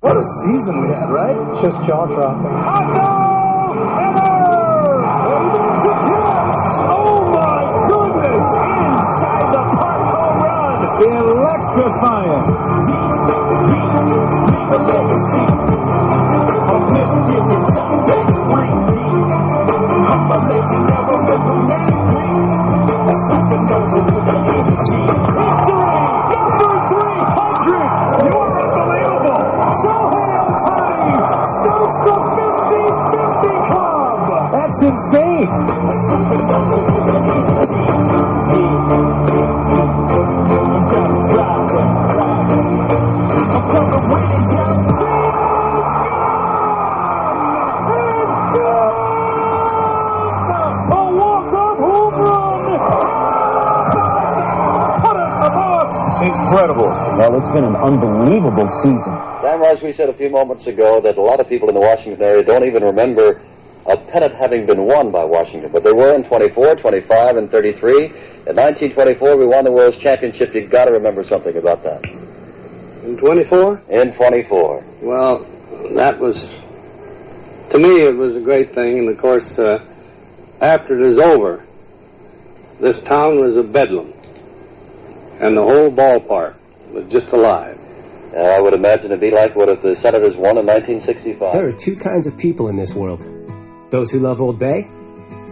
What a season we had, right? Just jaw-dropping. Hot dog! Oh my goodness! Inside the park home run! Electrifying! Leave a legacy. Uplifted and back-breaking. I'm a legend, never recommend me. That's something over with the energy. History! Number 300! You're unbelievable! Shohei Ohtani starts the 50-50 club! That's insane! That's something over with the energy. You gotta ride. I'm coming way down. Incredible. Well, it's been an unbelievable season. Dan Rice, we said a few moments ago that a lot of people in the Washington area don't even remember a pennant having been won by Washington, but they were in 24, 25, and 33. In 1924, we won the World's Championship. You've got to remember something about that. In 24? In 24. Well, that was, to me, it was a great thing. And, of course, after it is over, this town was a bedlam. And the whole ballpark was just alive. I would imagine it'd be like what if the Senators won in 1965. There are two kinds of people in this world. Those who love Old Bay,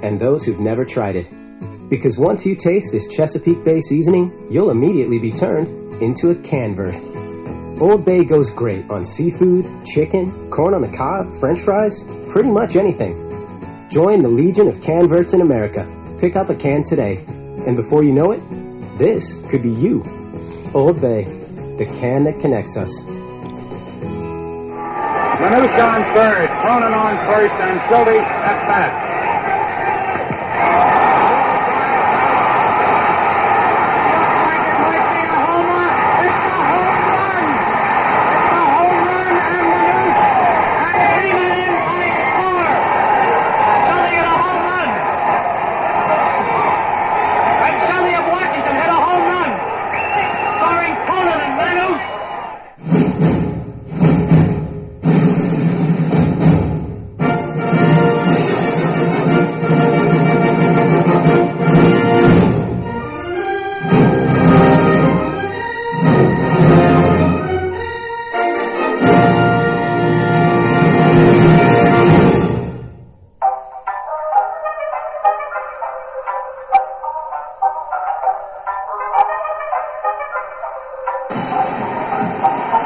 and those who've never tried it. Because once you taste this Chesapeake Bay seasoning, you'll immediately be turned into a canvert. Old Bay goes great on seafood, chicken, corn on the cob, French fries, pretty much anything. Join the Legion of Canverts in America. Pick up a can today. And before you know it, this could be you. Old Bay, the can that connects us. Manush on third, Cronin on first, and Sylvie at bat.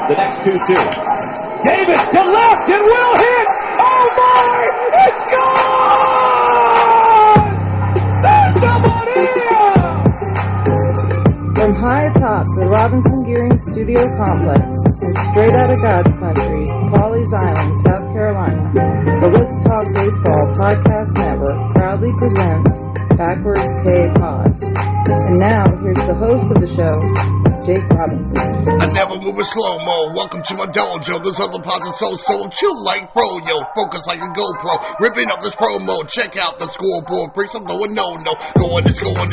The next 2-2. Davis to left and will hit! Oh my! It's gone! Santa Maria! From high atop the Robinson Gearing Studio Complex and straight out of God's country, Pawleys Island, South Carolina, the Let's Talk Baseball Podcast Network proudly presents Backwards K Pod. And now, here's the host of the show, Jake Robinson. I never move in slow-mo. Welcome to my dojo. This other pods are so chill like fro-yo. Focus like a GoPro. Ripping up this promo. Check out the scoreboard. Freaks, I'm going no. Going, it's going.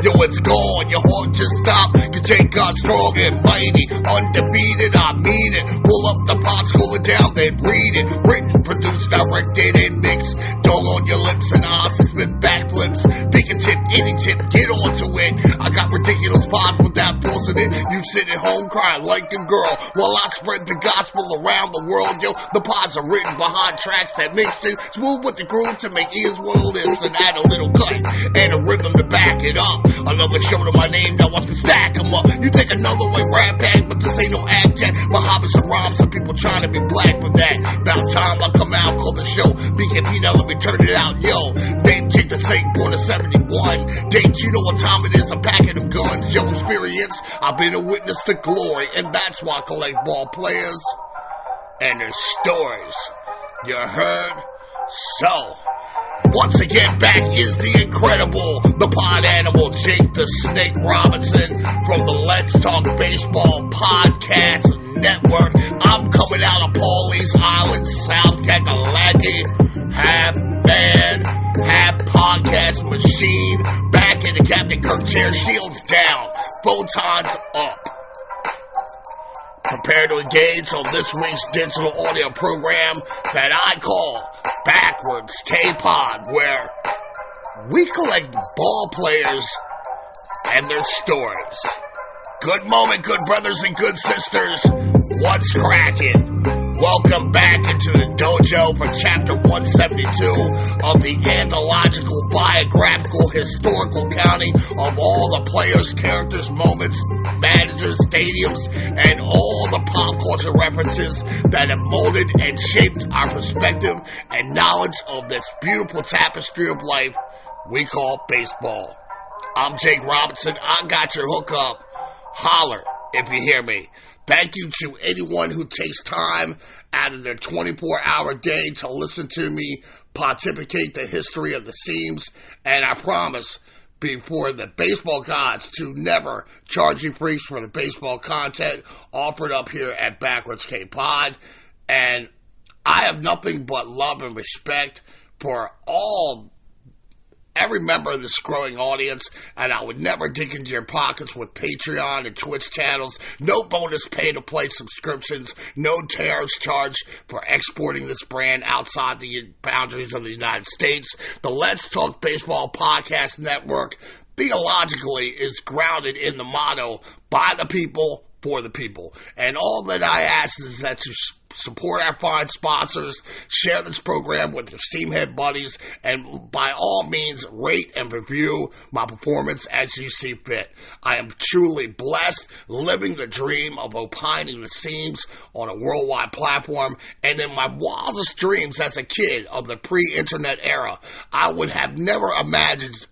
Yo, it's gone. Your heart just stopped. Cause Jake got strong and mighty. Undefeated, I mean it. Pull up the pots, cool it down, then breathe it. Written, produced, directed, and mixed. Dog on your lips and eyes and spit backflips. Pick a tip, any tip, get onto it. I got ridiculous pods without pausing it. You sit at home crying like a girl while I spread the gospel around the world. Yo, the pods are written behind tracks that mixed it smooth with the groove to make ears want to listen. Add a little cut and a rhythm to back it up. Another show to my name, now watch me stack them up. You think another way rap bag, but this ain't no act yet. My hobbies are rhymes, some people trying to be black with that. About time I come out, call the show BKP, now let me turn it out. Yo, name kick the same, born in 71. Date, you know what time it is, I'm packing them guns. Yo, experience, I've been a witness to glory, and that's why I collect ball players and their stories. You heard? So, once again, back is the incredible, the pod animal, Jake the Snake Robinson from the Let's Talk Baseball Podcast Network. I'm coming out of Pawleys Island, South Kakalaki, half band, half podcast machine, back in the Captain Kirk chair, shields down, photons up. Prepare to engage on this week's digital audio program that I call Backwards K-Pod, where we collect ball players and their stories. Good moment, good brothers and good sisters. What's cracking? Welcome back into the dojo for chapter 172 of the anthological, biographical, historical counting of all the players, characters, moments, managers, stadiums, and all the pop culture references that have molded and shaped our perspective and knowledge of this beautiful tapestry of life we call baseball. I'm Jake Robinson. I got your hookup. Holler if you hear me. Thank you to anyone who takes time out of their 24-hour day to listen to me pontificate the history of the seams, and I promise before the baseball gods to never charge you freaks for the baseball content offered up here at Backwards K-Pod. And I have nothing but love and respect for every member of this growing audience, and I would never dig into your pockets with Patreon and Twitch channels, no bonus pay-to-play subscriptions, no tariffs charged for exporting this brand outside the boundaries of the United States. The Let's Talk Baseball Podcast Network, theologically, is grounded in the motto, by the people, for the people. And all that I ask is that you support our fine sponsors, share this program with your steamhead buddies, and by all means, rate and review my performance as you see fit. I am truly blessed, living the dream of opining the seams on a worldwide platform, and in my wildest dreams as a kid of the pre-internet era, I would have never imagined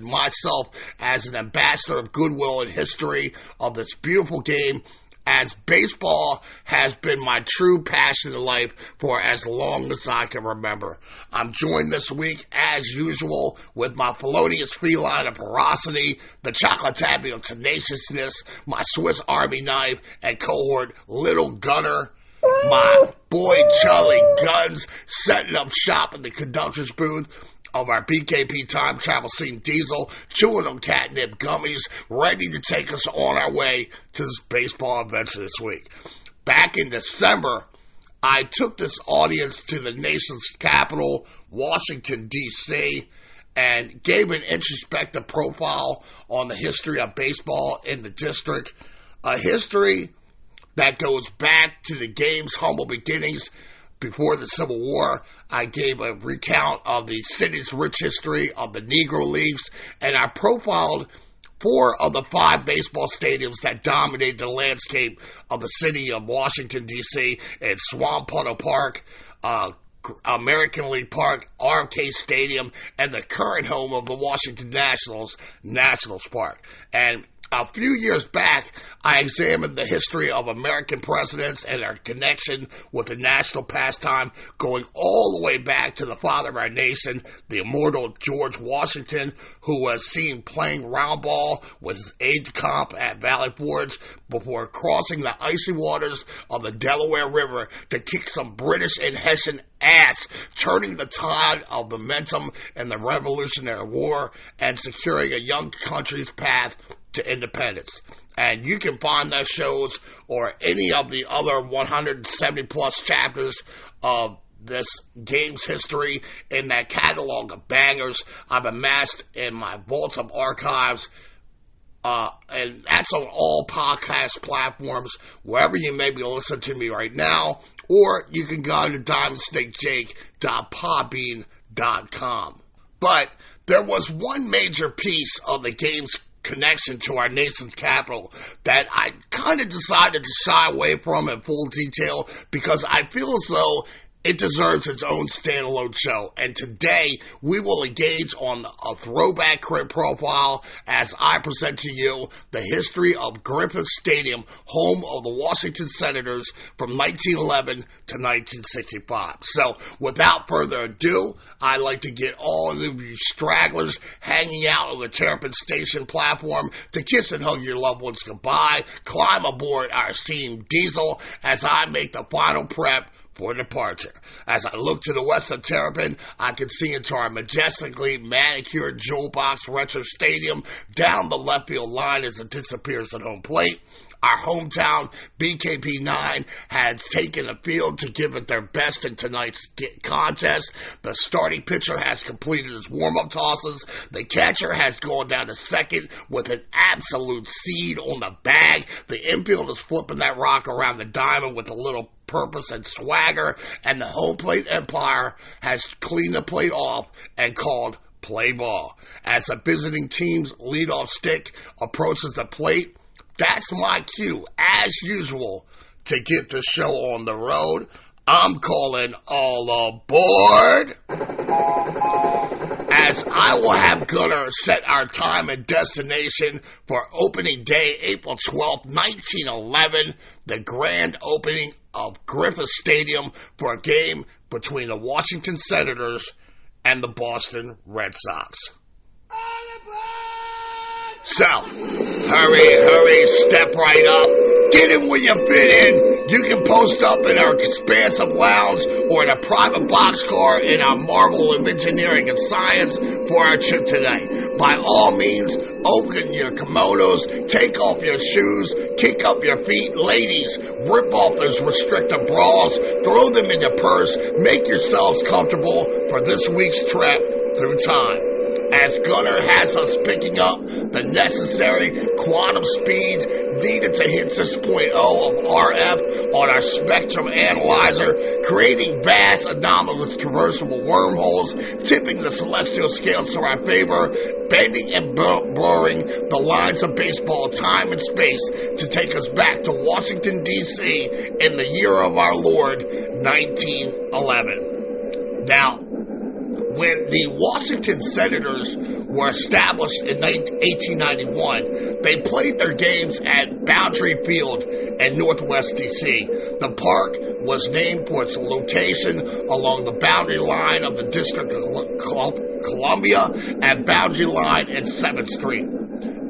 myself as an ambassador of goodwill and history of this beautiful game, as baseball has been my true passion in life for as long as I can remember. I'm joined this week, as usual, with my felonious feline of ferocity, the chocolate tabby of tenaciousness, my Swiss Army knife and cohort Little Gunner, my boy Charlie Guns, setting up shop in the conductor's booth of our BKP time travel scene Diesel, chewing on catnip gummies, ready to take us on our way to this baseball adventure this week. Back in December, I took this audience to the nation's capital, Washington, D.C., and gave an introspective profile on the history of baseball in the district, a history that goes back to the game's humble beginnings. Before the Civil War, I gave a recount of the city's rich history of the Negro Leagues, and I profiled 4 of the 5 baseball stadiums that dominated the landscape of the city of Washington, D.C. in Swamp Puddle Park, American League Park, RFK Stadium, and the current home of the Washington Nationals, Nationals Park. And a few years back, I examined the history of American presidents and their connection with the national pastime, going all the way back to the father of our nation, the immortal George Washington, who was seen playing round ball with his aide-de-camp at Valley Forge before crossing the icy waters of the Delaware River to kick some British and Hessian ass, turning the tide of momentum in the Revolutionary War and securing a young country's path to independence. And you can find those shows or any of the other 170 plus chapters of this game's history in that catalog of bangers I've amassed in my vaults of archives. And that's on all podcast platforms, wherever you may be listening to me right now, or you can go to diamondstakejake.podbean.com. But there was one major piece of the game's connection to our nation's capital that I kind of decided to shy away from in full detail because I feel as though it deserves its own standalone show. And today we will engage on a throwback career profile as I present to you the history of Griffith Stadium, home of the Washington Senators from 1911 to 1965. So without further ado, I'd like to get all of you stragglers hanging out on the Terrapins station platform to kiss and hug your loved ones goodbye, climb aboard our steam Diesel as I make the final prep for departure. As I look to the west of Terrapin, I can see into our majestically manicured jewel box retro stadium down the left field line as it disappears at home plate. Our hometown BKP9 has taken the field to give it their best in tonight's contest. The starting pitcher has completed his warm-up tosses. The catcher has gone down to second with an absolute seed on the bag. The infield is flipping that rock around the diamond with a little purpose and swagger. And the home plate umpire has cleaned the plate off and called play ball. As the visiting team's leadoff stick approaches the plate, that's my cue, as usual, to get the show on the road. I'm calling all aboard, as I will have Gunner set our time and destination for opening day, April 12th, 1911, the grand opening of Griffith Stadium for a game between the Washington Senators and the Boston Red Sox. So, hurry, step right up. Get in where you fit in. You can post up in our expansive lounge or in a private boxcar in our marvel of engineering and science for our trip today. By all means, open your kimonos, take off your shoes, kick up your feet. Ladies, rip off those restrictive bras, throw them in your purse, make yourselves comfortable for this week's trip through time. As Gunner has us picking up the necessary quantum speeds needed to hit 6.0 of RF on our spectrum analyzer, creating vast anomalous traversable wormholes, tipping the celestial scales to our favor, bending and blurring the lines of baseball, time and space to take us back to Washington, D.C. in the year of our Lord, 1911. Now, when the Washington Senators were established in 1891, they played their games at Boundary Field in Northwest D.C. The park was named for its location along the boundary line of the District of Columbia and Boundary Line and 7th Street.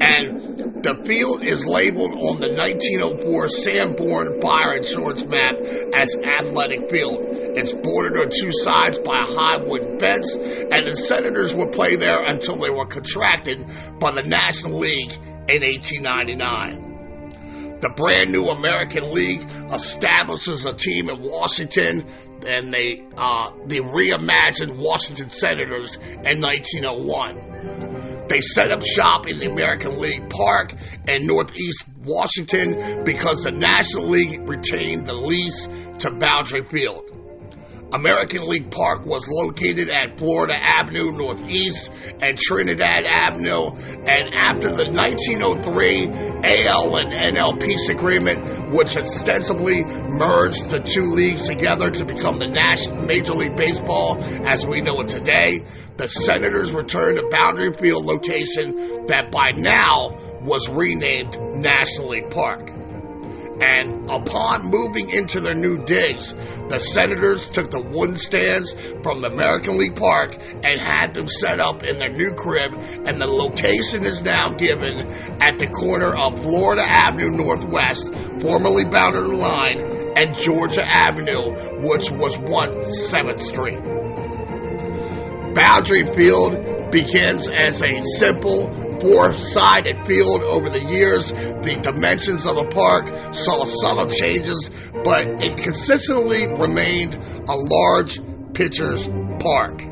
And the field is labeled on the 1904 Sanborn Fire Insurance map as Athletic Field. It's bordered on two sides by a high wooden fence, and the Senators would play there until they were contracted by the National League in 1899. The brand new American League establishes a team in Washington, and they reimagined Washington Senators in 1901. They set up shop in the American League Park in Northeast Washington because the National League retained the lease to Boundary Field. American League Park was located at Florida Avenue Northeast and Trinidad Avenue, and after the 1903 AL and NL peace agreement, which ostensibly merged the two leagues together to become the Major League Baseball as we know it today, the Senators returned to Boundary Field location that by now was renamed National League Park. And upon moving into their new digs, the Senators took the wooden stands from the American League Park and had them set up in their new crib, and the location is now given at the corner of Florida Avenue Northwest, formerly Boundary Line, and Georgia Avenue, which was once 7th Street. Boundary Field begins as a simple four-sided field. Over the years, the dimensions of the park saw subtle changes, but it consistently remained a large pitcher's park.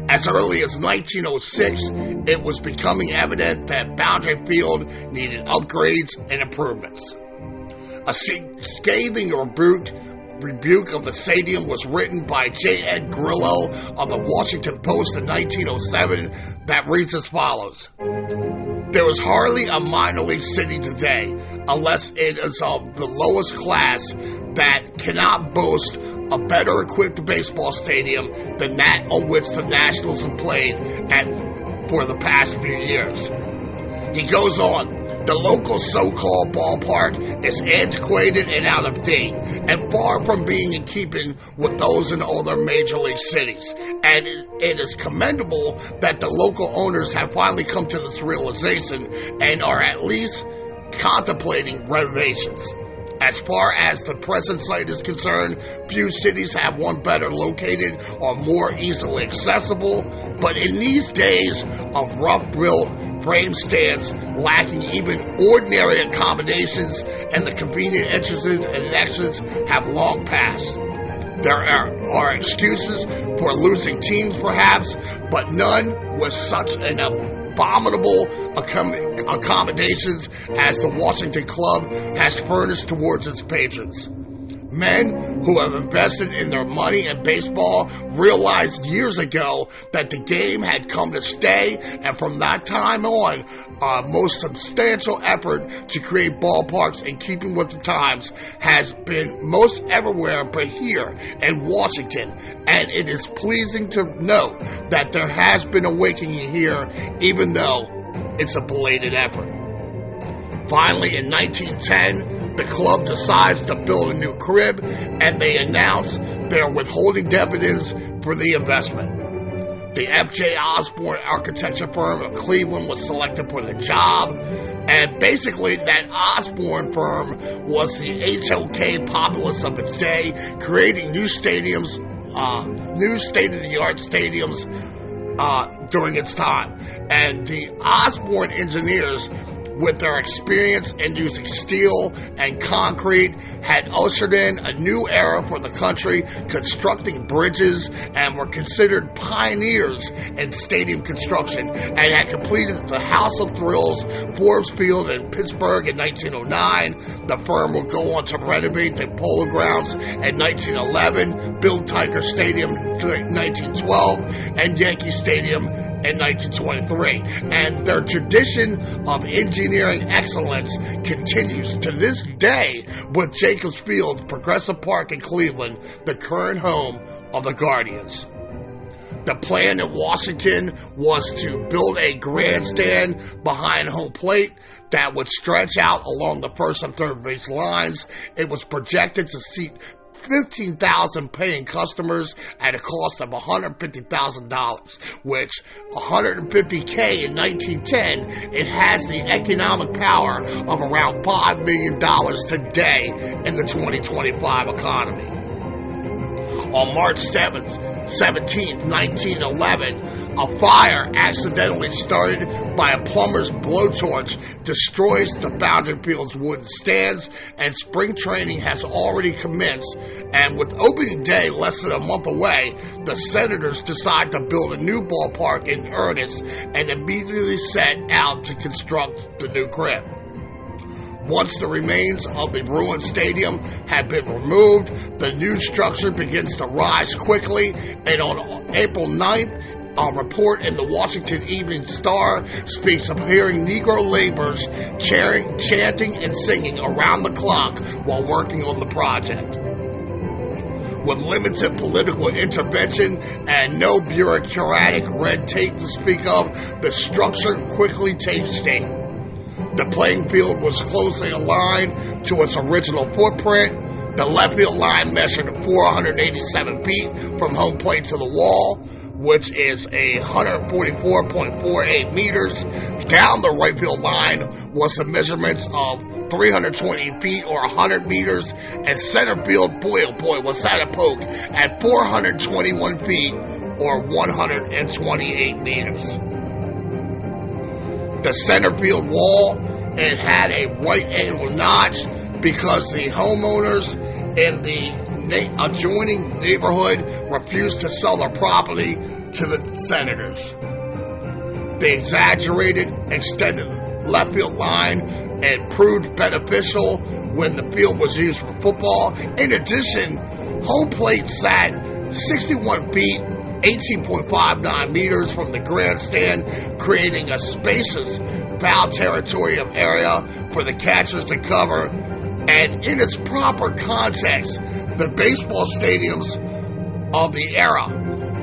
As early as 1906, it was becoming evident that Boundary Field needed upgrades and improvements. A scathing rebuke of the stadium was written by J. Ed Grillo of the Washington Post in 1907 that reads as follows: "There is hardly a minor league city today, unless it is of the lowest class, that cannot boast a better equipped baseball stadium than that on which the Nationals have played for the past few years." He goes on, "The local so-called ballpark is antiquated and out of date, and far from being in keeping with those in other major league cities. And it is commendable that the local owners have finally come to this realization and are at least contemplating renovations. As far as the present site is concerned, few cities have one better located or more easily accessible, but in these days of rough-built frame stands lacking even ordinary accommodations and the convenient entrances and exits have long passed. There are excuses for losing teams perhaps, but none with such an abominable accommodations as the Washington Club has furnished towards its patrons. Men who have invested in their money in baseball realized years ago that the game had come to stay, and from that time on, our most substantial effort to create ballparks in keeping with the times has been most everywhere but here in Washington, and it is pleasing to note that there has been awakening here, even though it's a belated effort. Finally, in 1910, the club decides to build a new crib, and they announce they're withholding dividends for the investment. The F.J. Osborne architecture firm of Cleveland was selected for the job, and basically that Osborne firm was the HOK populace of its day, creating new stadiums, new state-of-the-art stadiums during its time. And the Osborne engineers, with their experience in using steel and concrete, had ushered in a new era for the country, constructing bridges, and were considered pioneers in stadium construction, and had completed the House of Thrills, Forbes Field in Pittsburgh in 1909. The firm would go on to renovate the Polo Grounds in 1911, build Tiger Stadium in 1912, and Yankee Stadium in 1923, and their tradition of engineering excellence continues to this day with Jacobs Field, Progressive Park in Cleveland, the current home of the Guardians. The plan in Washington was to build a grandstand behind home plate that would stretch out along the first and third base lines. It was projected to seat 15,000 paying customers at a cost of $150,000, which $150K in 1910, it has the economic power of around $5 million today in the 2025 economy. On March 17th, 1911, a fire accidentally started by a plumber's blowtorch destroys the boundary field's wooden stands, and spring training has already commenced, and with opening day less than a month away, the Senators decide to build a new ballpark in earnest and immediately set out to construct the new crib. Once the remains of the ruined stadium had been removed, the new structure begins to rise quickly, and on April 9th, a report in the Washington Evening Star speaks of hearing Negro laborers chanting and singing around the clock while working on the project. With limited political intervention and no bureaucratic red tape to speak of, the structure quickly takes shape. The playing field was closely aligned to its original footprint. The left field line measured 487 feet from home plate to the wall, which is 144.48 meters. Down the right field line was the measurements of 320 feet or 100 meters, and center field, boy oh boy, was that a poke, at 421 feet or 128 meters. The center field wall, it had a right angle notch because the homeowners in the adjoining neighborhood refused to sell their property to the Senators. The exaggerated, extended left field line, it proved beneficial when the field was used for football. In addition, home plate sat 61 feet, 18.59 meters from the grandstand, creating a spacious foul territory of area for the catchers to cover. And in its proper context, the baseball stadiums of the era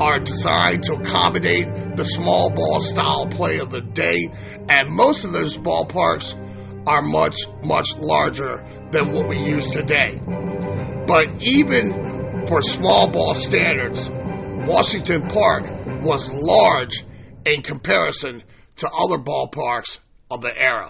are designed to accommodate the small ball style play of the day, and most of those ballparks are much, much larger than what we use today. But even for small ball standards, Washington Park was large in comparison to other ballparks of the era.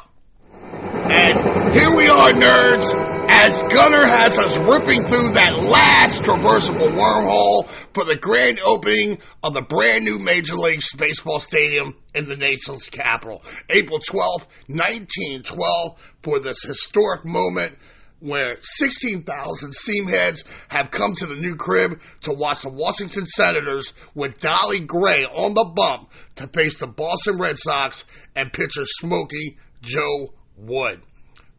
And here we are, nerds, as Gunner has us ripping through that last traversable wormhole for the grand opening of the brand new Major League Baseball Stadium in the nation's capital. April 12th, 1912, for this historic moment where 16,000 seamheads have come to the new crib to watch the Washington Senators with Dolly Gray on the bump to face the Boston Red Sox and pitcher Smokey Joe Wood.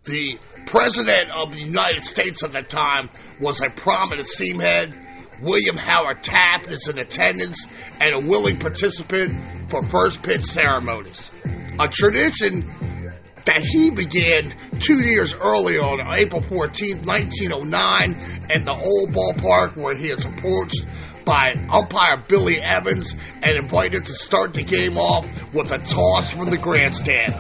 The President of the United States at the time was a prominent seamhead. William Howard Taft is in attendance and a willing participant for first pitch ceremonies. A tradition that he began 2 years earlier on April 14th, 1909, in the old ballpark where he is approached by umpire Billy Evans and invited to start the game off with a toss from the grandstand.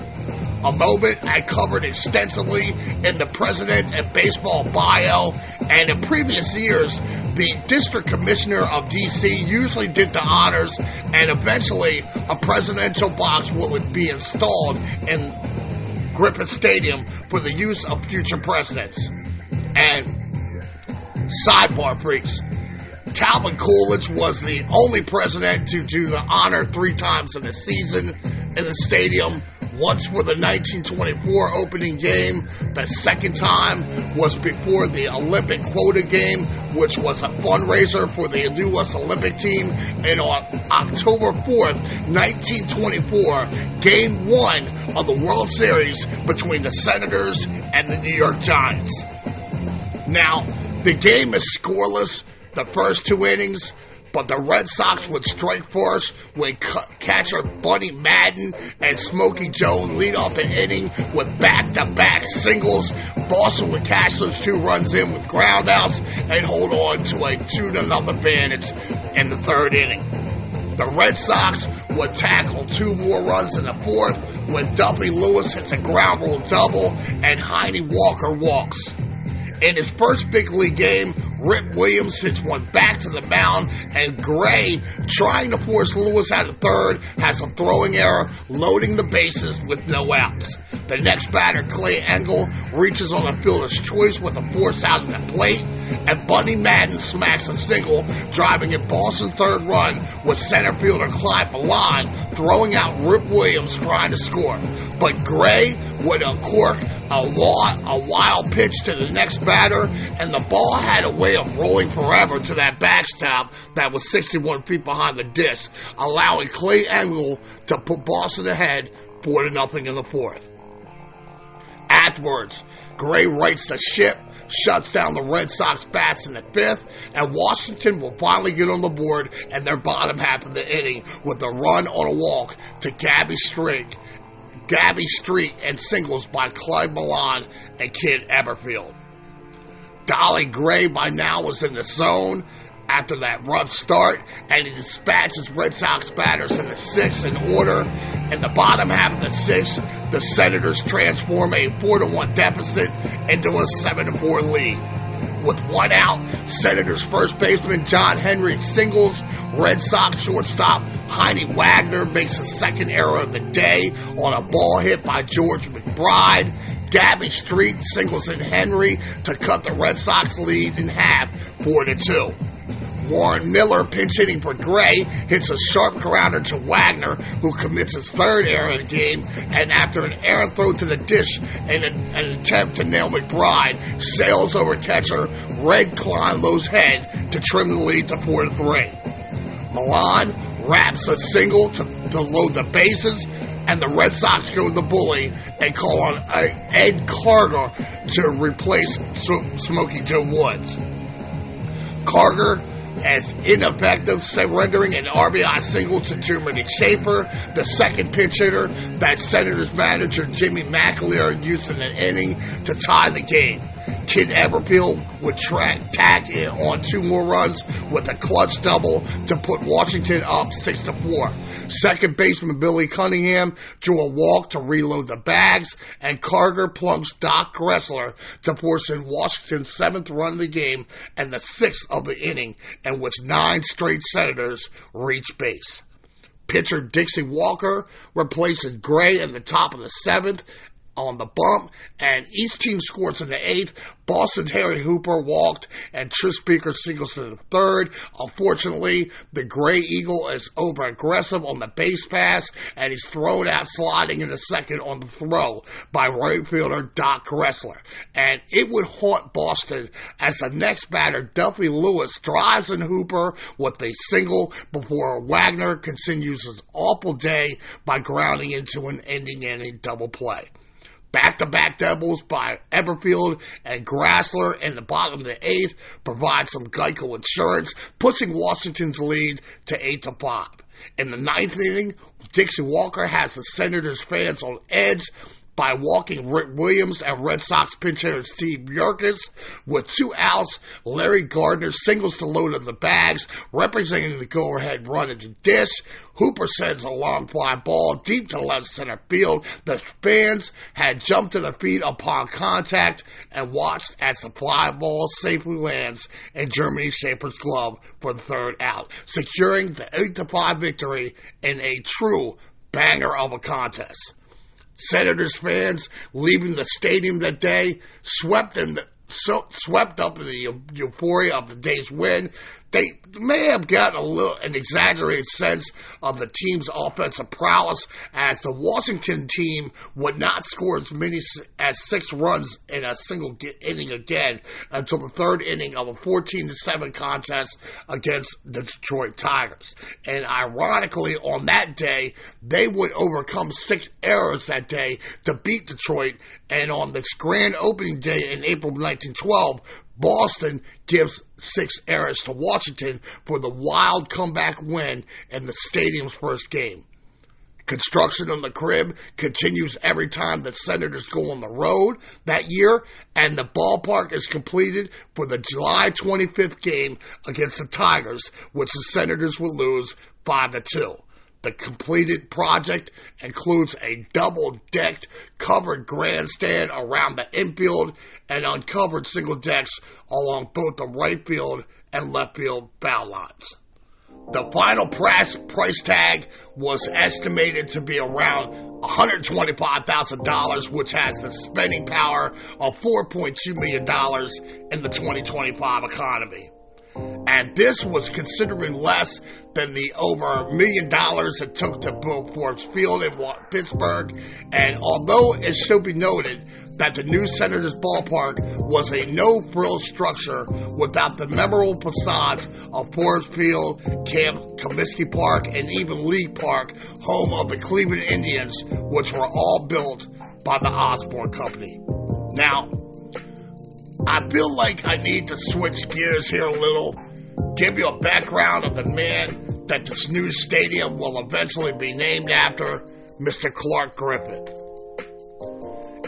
A moment I covered extensively in the President and Baseball bio, and in previous years, the District Commissioner of D.C. usually did the honors, and eventually a presidential box will be installed in Griffith Stadium for the use of future presidents. And sidebar freaks, Calvin Coolidge was the only president to do the honor 3 times in a season in the stadium. Once for the 1924 opening game. The second time was before the Olympic quota game, which was a fundraiser for the U.S. Olympic team. And on October 4th, 1924, Game 1 of the World Series between the Senators and the New York Giants. Now, the game is scoreless the first 2 innings, but the Red Sox would strike first when catcher Buddy Madden and Smokey Joe lead off the inning with back-to-back singles. Boston would cash those 2 runs in with groundouts and hold on to a 2-0 advantage in the 3rd inning. The Red Sox would tackle 2 more runs in the 4th when Duffy Lewis hits a ground rule double and Heine Walker walks. In his first big league game, Rip Williams hits one back to the mound, and Gray, trying to force Lewis out of third, has a throwing error, loading the bases with no outs. The next batter, Clay Engel, reaches on the fielder's choice with a force out in the plate, and Buddy Madden smacks a single, driving in Boston's 3rd run with center fielder Clyde Milan throwing out Rip Williams trying to score. But Gray would uncork a wild pitch to the next batter, and the ball had a way of rolling forever to that backstop that was 61 feet behind the dish, allowing Clay Engel to put Boston ahead 4-0 in the 4th. Afterwards, Gray rights the ship, shuts down the Red Sox bats in the 5th, and Washington will finally get on the board in their bottom half of the inning with a run on a walk to Gabby Street and singles by Clyde Milan and Kid Eberfield. Dolly Gray by now was in the zone after that rough start, and he dispatches Red Sox batters in the 6th in order. In the bottom half of the 6th, the Senators transform a 4-1 deficit into a 7-4 lead. With 1 out, Senators first baseman John Henry singles. Red Sox shortstop Heine Wagner makes the 2nd error of the day on a ball hit by George McBride. Gabby Street singles in Henry to cut the Red Sox lead in half, 4-2. Warren Miller, pinch hitting for Gray, hits a sharp grounder to Wagner, who commits his 3rd error of the game, and after an errant throw to the dish and an attempt to nail McBride, sails over catcher Red Kleinlow's head to trim the lead to 4-3. Milan wraps a single to load the bases, and the Red Sox go to the bully and call on Ed Carger to replace Smokey Joe Woods. Carger as ineffective, surrendering an RBI single to Jimmy Schaefer, the second pinch hitter that Senators manager Jimmy McAleer used in an inning to tie the game. Kid Eberfield would tack in on 2 more runs with a clutch double to put Washington up 6-4. Second baseman Billy Cunningham drew a walk to reload the bags, and Carter plunks Doc Gressler to force in Washington's 7th run of the game and the 6th of the inning, in which 9 straight Senators reached base. Pitcher Dixie Walker replaces Gray in the top of the 7th, on the bump, and each team scores in the 8th. Boston's Harry Hooper walked, and Tris Speaker singles to the 3rd. Unfortunately, the Gray Eagle is over-aggressive on the base pass, and he's thrown out sliding in the 2nd on the throw by right fielder Doc Gressler. And it would haunt Boston as the next batter, Duffy Lewis, drives in Hooper with a single before Wagner continues his awful day by grounding into an ending-inning double play. Back-to-back doubles by Everfield and Grassler in the bottom of the 8th provide some Geico insurance, pushing Washington's lead to 8-5. In the 9th inning, Dixie Walker has the Senators fans on edge by walking Rick Williams and Red Sox pinch hitter Steve Yerkes. With 2 outs, Larry Gardner singles to load in the bags, representing the go-ahead run into dish. Hooper sends a long fly ball deep to left center field. The fans had jumped to their feet upon contact and watched as the fly ball safely lands in Jeremy Schaefer's glove for the 3rd out, securing the 8-5 victory in a true banger of a contest. Senators fans leaving the stadium that day, swept up in the euphoria of the day's win. They may have gotten an exaggerated sense of the team's offensive prowess, as the Washington team would not score as many as 6 runs in a single inning again until the 3rd inning of a 14-7 contest against the Detroit Tigers. And ironically, on that day, they would overcome 6 errors that day to beat Detroit. And on this grand opening day in April 1912, Boston gives 6 errors to Washington for the wild comeback win in the stadium's first game. Construction on the crib continues every time the Senators go on the road that year, and the ballpark is completed for the July 25th game against the Tigers, which the Senators will lose 5-2. The completed project includes a double-decked covered grandstand around the infield and uncovered single decks along both the right field and left field foul lines. The final price tag was estimated to be around $125,000, which has the spending power of $4.2 million in the 2025 economy. And this was considerably less than the over $1 million it took to build Forbes Field in Pittsburgh. And although it should be noted that the new Senators ballpark was a no-frills structure without the memorable facades of Forbes Field, Camp Comiskey Park, and even League Park, home of the Cleveland Indians, which were all built by the Osborne Company. Now, I feel like I need to switch gears here a little, give you a background of the man that this new stadium will eventually be named after, Mr. Clark Griffith.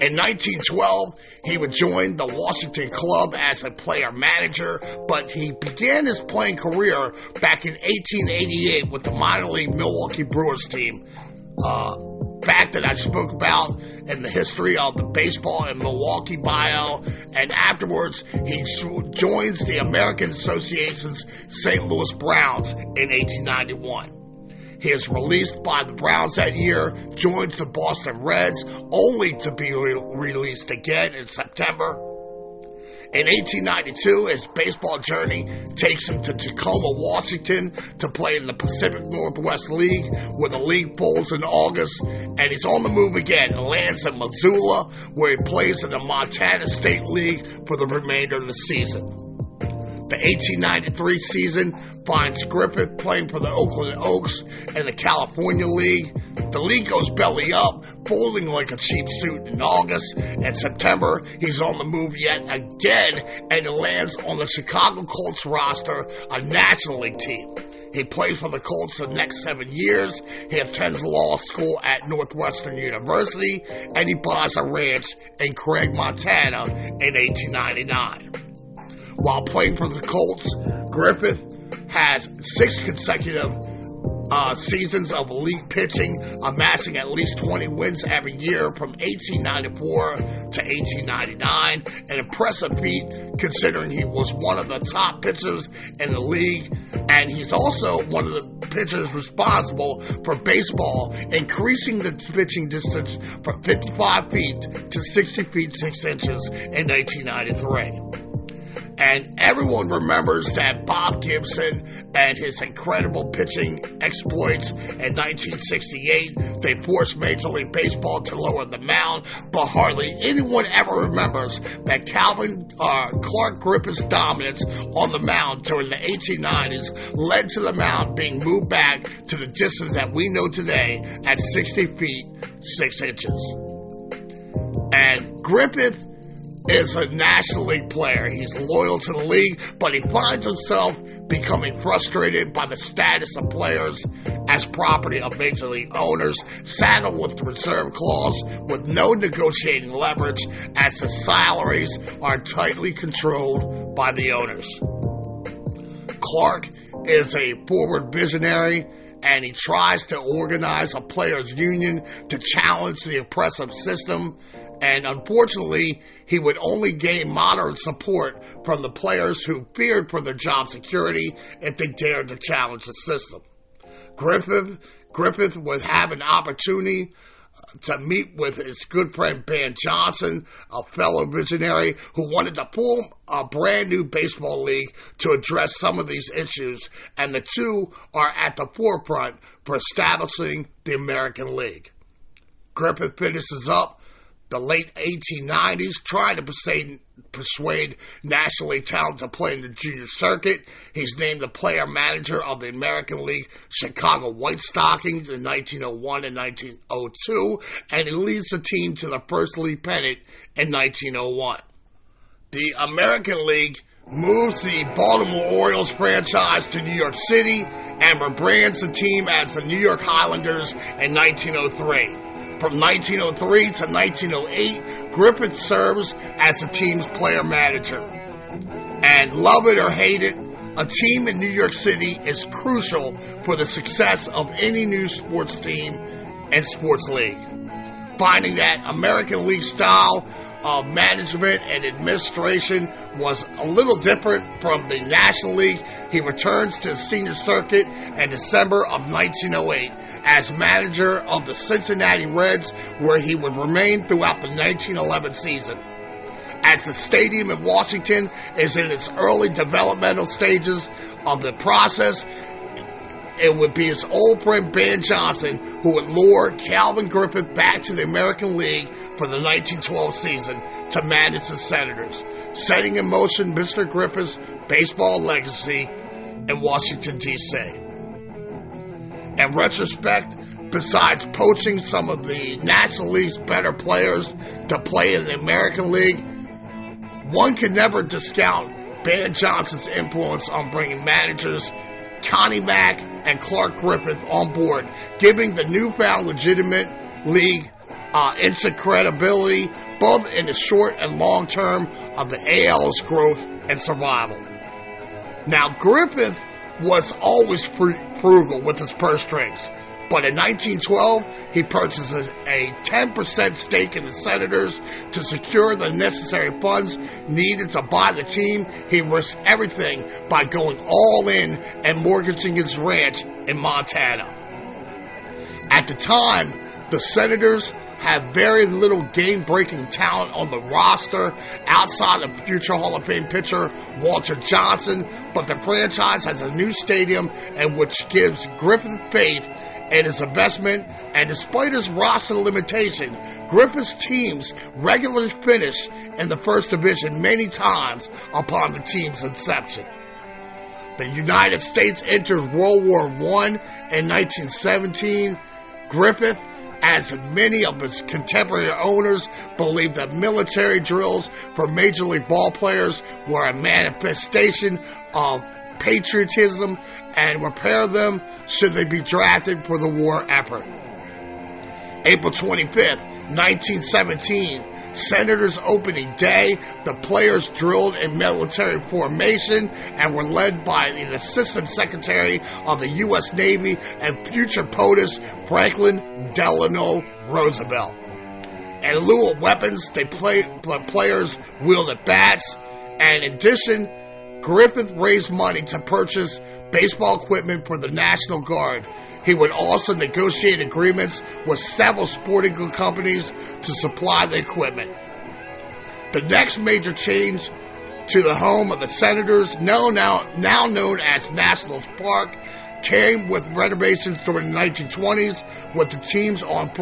In 1912, he would join the Washington club as a player-manager, but he began his playing career back in 1888 with the minor league Milwaukee Brewers team. Fact that I spoke about in the history of the baseball in Milwaukee bio, and afterwards he joins the American Association's St. Louis Browns in 1891. He is released by the Browns that year, joins the Boston Reds, only to be released again in September. In 1892, his baseball journey takes him to Tacoma, Washington to play in the Pacific Northwest League, where the league folds in August, and he's on the move again and lands in Missoula, where he plays in the Montana State League for the remainder of the season. The 1893 season finds Griffith playing for the Oakland Oaks in the California League. The league goes belly up, folding like a cheap suit in August. In September, he's on the move yet again and lands on the Chicago Colts roster, a National League team. He plays for the Colts the next 7 years. He attends law school at Northwestern University, and he buys a ranch in Craig, Montana in 1899. While playing for the Colts, Griffith has 6 consecutive seasons of elite pitching, amassing at least 20 wins every year from 1894 to 1899, an impressive feat considering he was one of the top pitchers in the league. And he's also one of the pitchers responsible for baseball increasing the pitching distance from 55 feet to 60 feet 6 inches in 1993. And everyone remembers that Bob Gibson and his incredible pitching exploits in 1968. They forced Major League Baseball to lower the mound, but hardly anyone ever remembers that Clark Griffith's dominance on the mound during the 1890s led to the mound being moved back to the distance that we know today at 60 feet 6 inches. And Griffith is a National League player. He's loyal to the league, but he finds himself becoming frustrated by the status of players as property of Major League owners, saddled with reserve clause with no negotiating leverage as the salaries are tightly controlled by the owners. Clark is a forward visionary, and he tries to organize a players' union to challenge the oppressive system. And unfortunately, he would only gain moderate support from the players who feared for their job security if they dared to challenge the system. Griffith would have an opportunity to meet with his good friend Ben Johnson, a fellow visionary who wanted to form a brand new baseball league to address some of these issues, and the two are at the forefront for establishing the American League. Griffith finishes up the late 1890s, trying to persuade National League talent to play in the junior circuit. He's named the player manager of the American League Chicago White Stockings in 1901 and 1902, and he leads the team to the first league pennant in 1901. The American League moves the Baltimore Orioles franchise to New York City and rebrands the team as the New York Highlanders in 1903. From 1903 to 1908, Griffith serves as the team's player manager. And love it or hate it, a team in New York City is crucial for the success of any new sports team and sports league. Finding that American League style of management and administration was a little different from the National League, he returns to the senior circuit in December of 1908 as manager of the Cincinnati Reds, where he would remain throughout the 1911 season. As the stadium in Washington is in its early developmental stages of the process, it would be his old friend Ben Johnson who would lure Calvin Griffith back to the American League for the 1912 season to manage the Senators, setting in motion Mr. Griffith's baseball legacy in Washington, D.C. In retrospect, besides poaching some of the National League's better players to play in the American League, one can never discount Ben Johnson's influence on bringing managers Connie Mack and Clark Griffith on board, giving the newfound legitimate league instant credibility, both in the short and long term of the AL's growth and survival. Now, Griffith was always frugal with his purse strings, but in 1912, he purchases a 10% stake in the Senators to secure the necessary funds needed to buy the team. He risked everything by going all in and mortgaging his ranch in Montana. At the time, the Senators had very little game-breaking talent on the roster outside of future Hall of Fame pitcher Walter Johnson, but the franchise has a new stadium and which gives Griffith faith in his investment, and despite his roster limitation, Griffith's teams regularly finished in the first division many times upon the team's inception. The United States entered World War I in 1917. Griffith, as many of his contemporary owners, believed that military drills for Major League ball players were a manifestation of patriotism and repair them should they be drafted for the war effort. April 25th, 1917, Senators opening day, the players drilled in military formation and were led by the Assistant Secretary of the U.S. Navy and future POTUS Franklin Delano Roosevelt. In lieu of weapons, the players wielded bats, and in addition, Griffith raised money to purchase baseball equipment for the National Guard. He would also negotiate agreements with several sporting goods companies to supply the equipment. The next major change to the home of the Senators, now known as Nationals Park, came with renovations during the 1920s, with the teams on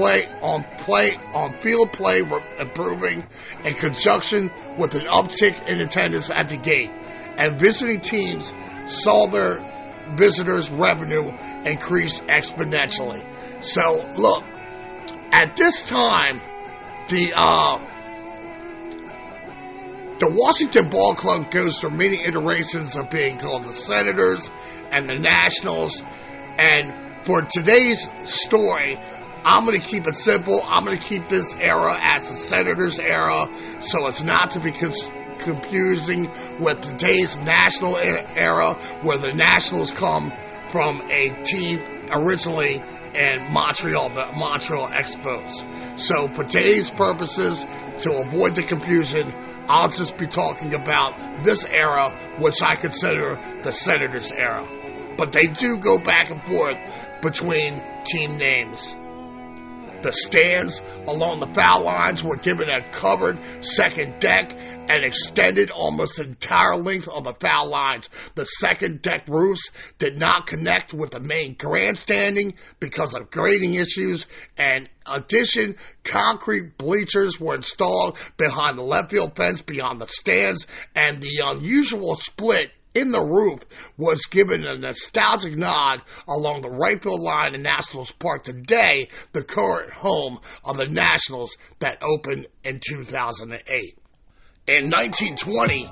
field play improving in conjunction with an uptick in attendance at the gate, and visiting teams saw their visitors' revenue increase exponentially. So, look, at this time, the Washington Ball Club goes through many iterations of being called the Senators and the Nationals. And for today's story, I'm going to keep it simple. I'm going to keep this era as the Senators era, so it's not to be confusing with today's National era, where the Nationals come from a team originally in Montreal, the Montreal Expos. So for today's purposes, to avoid the confusion, I'll just be talking about this era, which I consider the Senators era. But they do go back and forth between team names. The stands along the foul lines were given a covered second deck and extended almost the entire length of the foul lines. The second deck roofs did not connect with the main grandstanding because of grading issues. And in addition, concrete bleachers were installed behind the left field fence beyond the stands, and the unusual split in the roof was given a nostalgic nod along the right field line in Nationals Park today, the current home of the Nationals that opened in 2008. In 1920,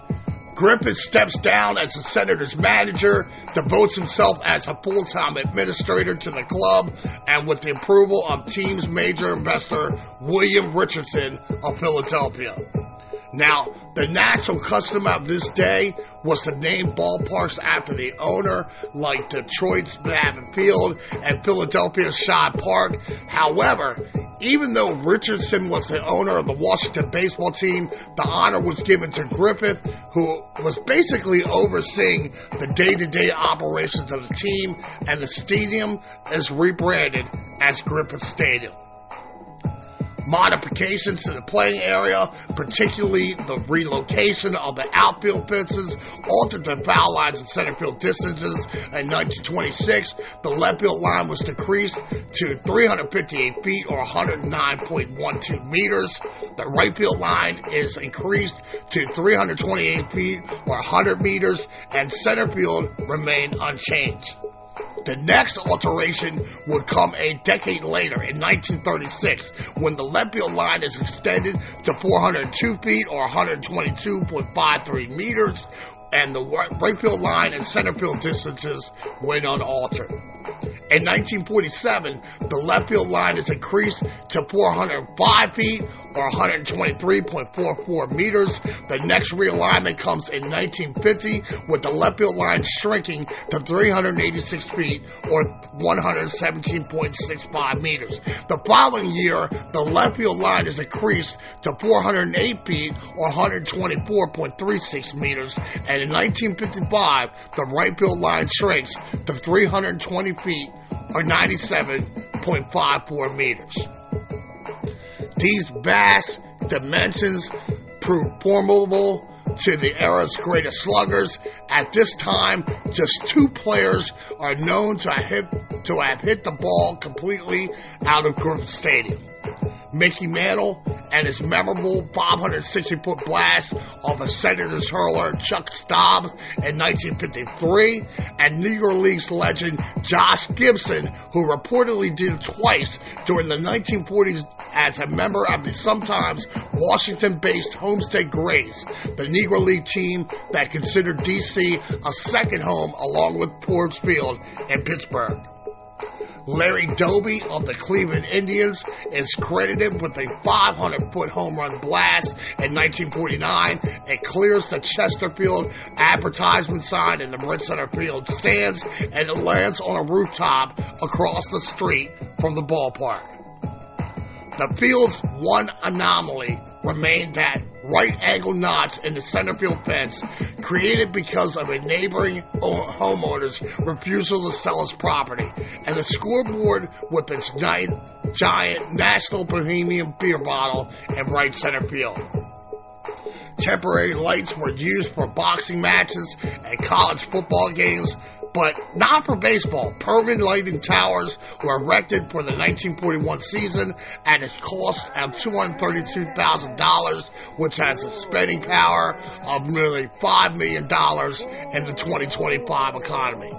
Griffith steps down as the Senators manager, devotes himself as a full-time administrator to the club, and with the approval of team's major investor, William Richardson of Philadelphia. Now, the natural custom of this day was to name ballparks after the owner, like Detroit's Babbitt Field and Philadelphia's Shibe Park. However, even though Richardson was the owner of the Washington baseball team, the honor was given to Griffith, who was basically overseeing the day-to-day operations of the team, and the stadium is rebranded as Griffith Stadium. Modifications to the playing area, particularly the relocation of the outfield fences, altered the foul lines and center field distances. In 1926, the left field line was decreased to 358 feet or 109.12 meters. The right field line is increased to 328 feet or 100 meters, and center field remained unchanged. The next alteration would come a decade later, in 1936, when the left field line is extended to 402 feet or 122.53 meters, and the right field line and center field distances went unaltered. In 1947, the left field line is increased to 405 feet or 123.44 meters. The next realignment comes in 1950, with the left field line shrinking to 386 feet or 117.65 meters. The following year, the left field line is increased to 408 feet or 124.36 meters. And in 1955, the right field line shrinks to 320 feet or 97.54 meters. These vast dimensions prove formidable to the era's greatest sluggers. At this time, just two players are known to have hit the ball completely out of Griffith Stadium. Mickey Mantle and his memorable 560-foot blast off a Senators hurler, Chuck Stobbs, in 1953, and Negro League's legend Josh Gibson, who reportedly did it twice during the 1940s as a member of the sometimes Washington-based Homestead Grays, the Negro League team that considered D.C. a second home along with Forbes Field in Pittsburgh. Larry Doby of the Cleveland Indians is credited with a 500-foot home run blast in 1949. It clears the Chesterfield advertisement sign in the Red Center Field stands, and it lands on a rooftop across the street from the ballpark. The field's one anomaly remained that right-angle notch in the center field fence, created because of a neighboring homeowner's refusal to sell his property, and the scoreboard with its giant National Bohemian beer bottle in right center field. Temporary lights were used for boxing matches and college football games, but not for baseball. Permanent lighting towers were erected for the 1941 season at a cost of $232,000, which has a spending power of nearly $5 million in the 2025 economy.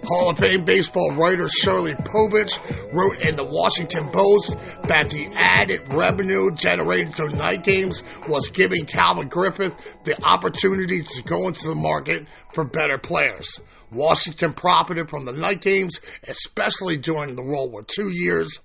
Hall of Fame baseball writer Shirley Povich wrote in the Washington Post that the added revenue generated through night games was giving Calvin Griffith the opportunity to go into the market for better players. Washington profited from the night games, especially during the World War II years.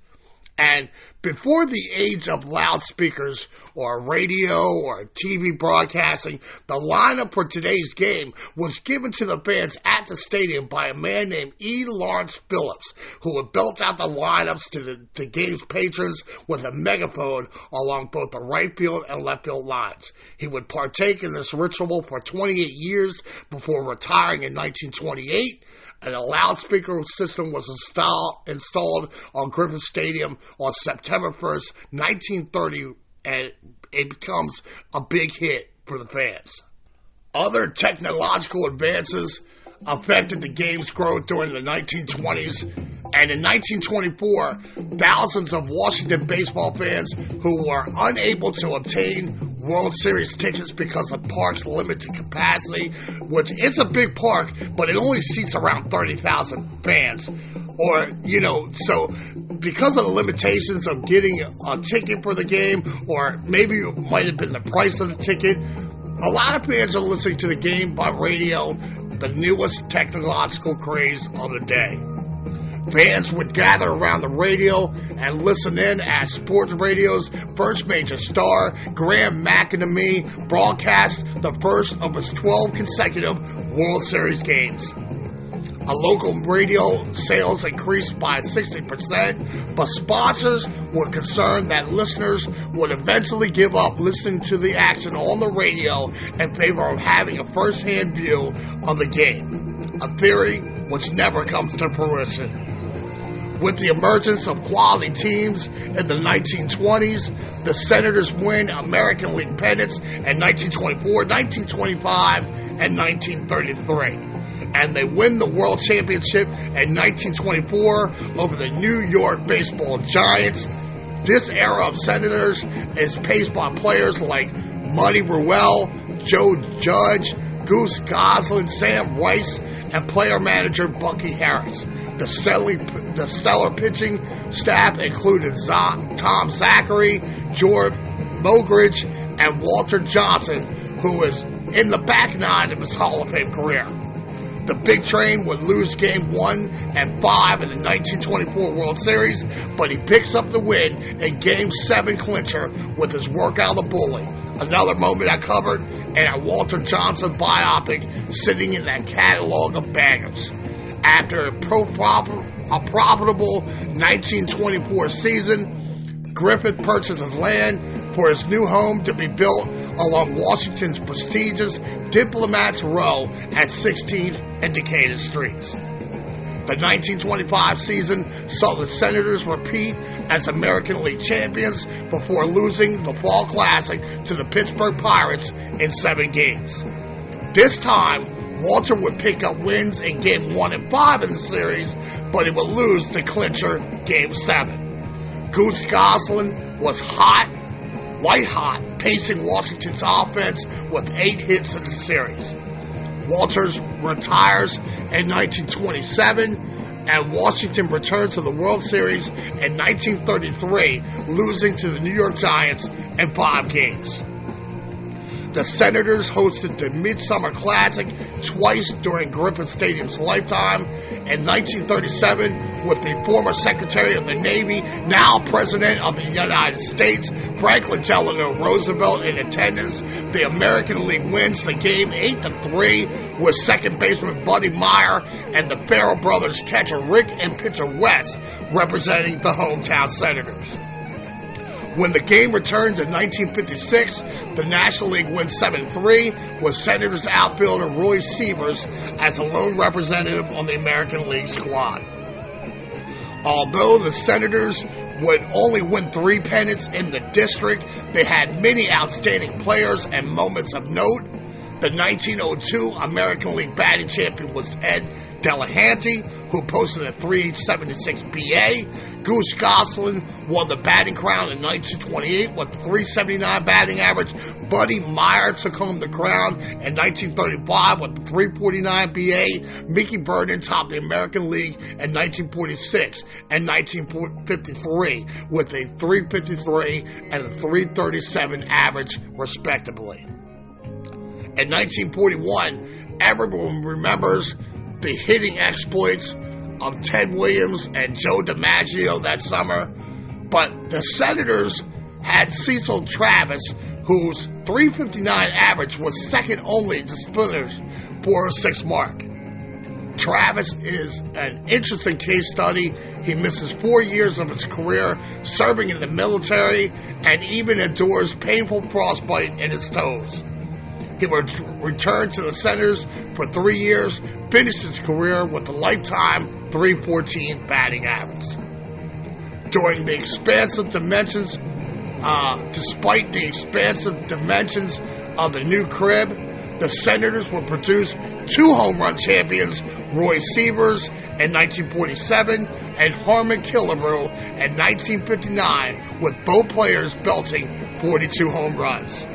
And before the age of loudspeakers or radio or TV broadcasting, the lineup for today's game was given to the fans at the stadium by a man named E. Lawrence Phillips, who had built out the lineups to the game's patrons with a megaphone along both the right field and left field lines. He would partake in this ritual for 28 years before retiring in 1928. And a loudspeaker system was installed on Griffith Stadium on September 1st, 1930, and it becomes a big hit for the fans. Other technological advances affected the game's growth during the 1920s, and in 1924, thousands of Washington baseball fans who were unable to obtain World Series tickets because of the park's limited capacity, which it's a big park, but it only seats around 30,000 fans. So because of the limitations of getting a ticket for the game, or maybe it might have been the price of the ticket, a lot of fans are listening to the game by radio, the newest technological craze of the day. Fans would gather around the radio and listen in as sports radio's first major star, Graham McNamee, broadcast the first of his 12 consecutive World Series games. A local radio sales increased by 60%, but sponsors were concerned that listeners would eventually give up listening to the action on the radio in favor of having a first-hand view of the game, a theory which never comes to fruition. With the emergence of quality teams in the 1920s, the Senators win American League pennants in 1924, 1925, and 1933. And they win the World Championship in 1924 over the New York Baseball Giants. This era of Senators is paced by players like Muddy Ruel, Joe Judge, Goose Goslin, Sam Rice, and player-manager Bucky Harris. The stellar pitching staff included Tom Zachary, George Mogridge, and Walter Johnson, who was in the back nine of his Hall of Fame career. The Big Train would lose Game 1 and 5 in the 1924 World Series, but he picks up the win in Game 7 clincher with his work out of the bully. Another moment I covered in a Walter Johnson biopic sitting in that catalog of bangers. After a profitable 1924 season, Griffith purchases land for his new home to be built along Washington's prestigious Diplomats Row at 16th and Decatur Streets. The 1925 season saw the Senators repeat as American League champions before losing the Fall Classic to the Pittsburgh Pirates in 7 games. This time, Walter would pick up wins in Game 1 and 5 in the series, but he would lose to clincher Game 7. Goose Goslin was white hot, pacing Washington's offense with 8 hits in the series. Walters retires in 1927, and Washington returns to the World Series in 1933, losing to the New York Giants in 5 games. The Senators hosted the Midsummer Classic twice during Griffith Stadium's lifetime. In 1937, with the former Secretary of the Navy, now President of the United States, Franklin Delano Roosevelt in attendance, the American League wins the game 8-3 with second baseman Buddy Meyer and the Farrell brothers catcher Rick and pitcher Wes representing the hometown Senators. When the game returns in 1956, the National League wins 7-3 with Senators outfielder Roy Sievers as a lone representative on the American League squad. Although the Senators would only win 3 pennants in the district, they had many outstanding players and moments of note. The 1902 American League batting champion was Ed Delahanty, who posted a .376 BA. Goose Goslin won the batting crown in 1928 with a .379 batting average. Buddy Meyer took home the crown in 1935 with a .349 BA. Mickey Burden topped the American League in 1946 and 1953 with a .353 and a .337 average, respectively. In 1941, everyone remembers the hitting exploits of Ted Williams and Joe DiMaggio that summer, but the Senators had Cecil Travis, whose .359 average was second only to Spinner's .406 mark. Travis is an interesting case study. He misses 4 years of his career serving in the military and even endures painful frostbite in his toes. He returned to the Senators for 3 years, finished his career with a lifetime .314 batting average. During the expansive dimensions, despite the expansive dimensions of the new crib, the Senators would produce 2 home run champions, Roy Sievers in 1947 and Harmon Killebrew in 1959, with both players belting 42 home runs.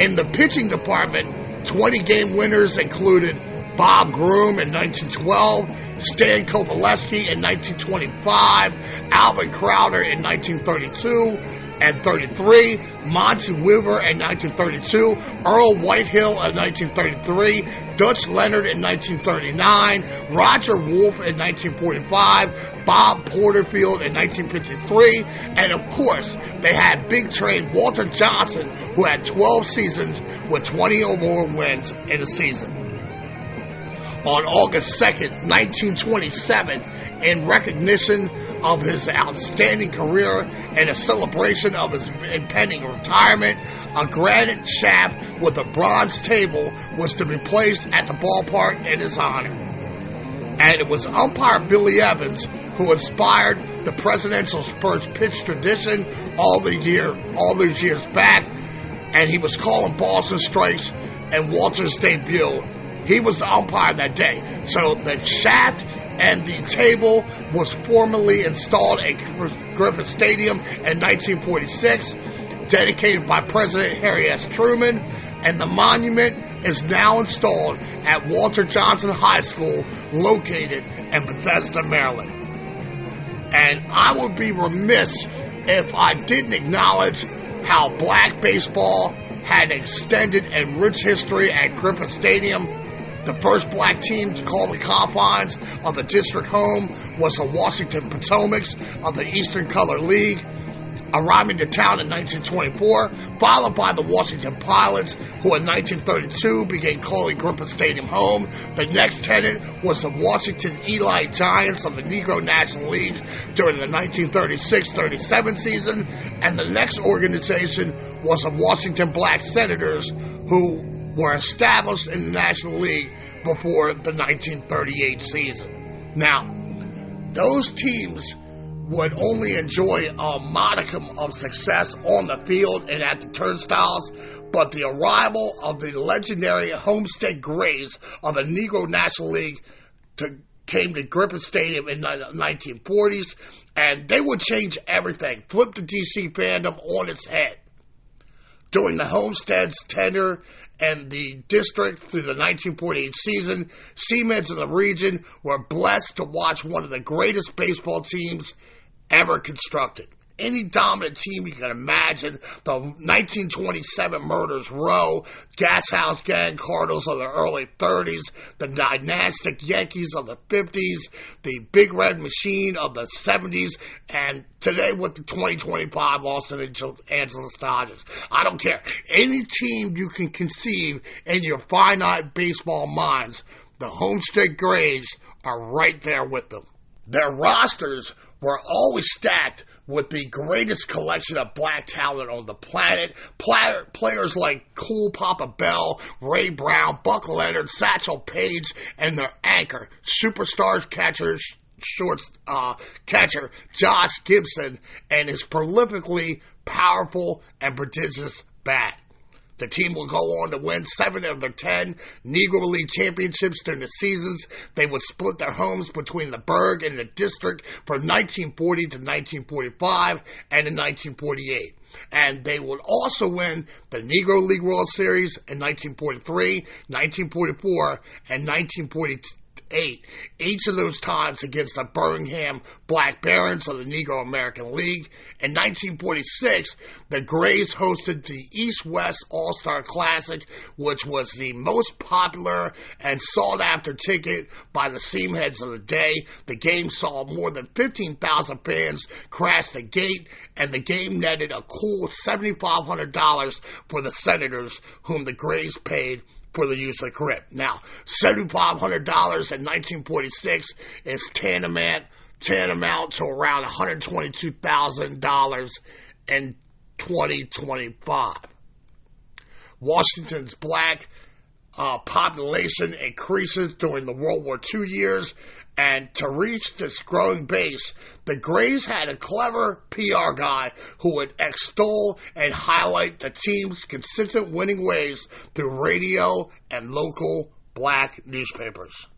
In the pitching department, 20-game winners included Bob Groom in 1912, Stan Kopaleski in 1925, Alvin Crowder in 1932 and 33, Monty Weaver in 1932, Earl Whitehill in 1933, Dutch Leonard in 1939, Roger Wolf in 1945, Bob Porterfield in 1953, and of course, they had big train Walter Johnson, who had 12 seasons with 20 or more wins in a season. On August 2nd, 1927, in recognition of his outstanding career and a celebration of his impending retirement, a granite shaft with a bronze table was to be placed at the ballpark in his honor. And it was umpire Billy Evans who inspired the presidential first pitch tradition all these years back, and he was calling Boston strikes and Walter's debut. He was the umpire that day. So the shaft and the table was formally installed at Griffith Stadium in 1946, dedicated by President Harry S. Truman, and the monument is now installed at Walter Johnson High School, located in Bethesda, Maryland. And I would be remiss if I didn't acknowledge how black baseball had an extended and rich history at Griffith Stadium. The first black team to call the confines of the district home was the Washington Potomacs of the Eastern Color League, arriving to town in 1924, followed by the Washington Pilots, who in 1932 began calling Griffith Stadium home. The next tenant was the Washington Eli Giants of the Negro National League during the 1936-37 season, and the next organization was the Washington Black Senators, who were established in the National League before the 1938 season. Now, those teams would only enjoy a modicum of success on the field and at the turnstiles, but the arrival of the legendary Homestead Grays of the Negro National League came to Griffith Stadium in the 1940s, and they would change everything, flip the DC fandom on its head. During the Homestead's tenure and the district through the 1948 season, Seamans in the region were blessed to watch one of the greatest baseball teams ever constructed. Any dominant team you can imagine, the 1927 Murders Row, Gas House Gang Cardinals of the early 30s, the dynastic Yankees of the 50s, the Big Red Machine of the 70s, and today with the 2025 Los Angeles Dodgers. I don't care. Any team you can conceive in your finite baseball minds, the Homestead Grays are right there with them. Their rosters were always stacked with the greatest collection of black talent on the planet. Players like Cool Papa Bell, Ray Brown, Buck Leonard, Satchel Paige, and their anchor, superstars catcher Josh Gibson, and his prolifically powerful and prodigious bat. The team will go on to win 7 of their 10 Negro League championships during the seasons. They would split their homes between the Burg and the District from 1940 to 1945 and in 1948. And they would also win the Negro League World Series in 1943, 1944, and 1948. Each of those times against the Birmingham Black Barons of the Negro American League. In 1946, the Grays hosted the East-West All-Star Classic, which was the most popular and sought-after ticket by the seamheads of the day. The game saw more than 15,000 fans crash the gate, and the game netted a cool $7,500 for the Senators, whom the Grays paid for the use of the crib. Now, $7,500 in 1946 is tantamount to around $122,000 in 2025. Washington's black population increases during the World War II years, and to reach this growing base, the Grays had a clever PR guy who would extol and highlight the team's consistent winning ways through radio and local black newspapers.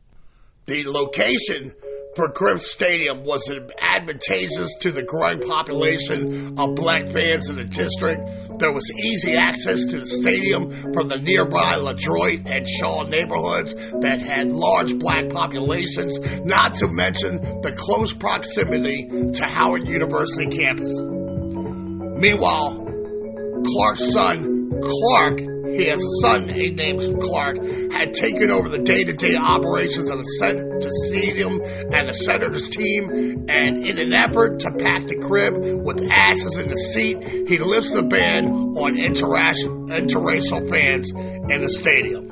The location for Griffith Stadium was advantageous to the growing population of black fans in the district. There was easy access to the stadium from the nearby LaDroit and Shaw neighborhoods that had large black populations, not to mention the close proximity to Howard University campus. Meanwhile, Clark's son, Clark, he has a son named Clark, had taken over the day-to-day operations of the stadium and the Senators team, and in an effort to pack the crib with asses in the seat, he lifts the ban on interracial fans in the stadium.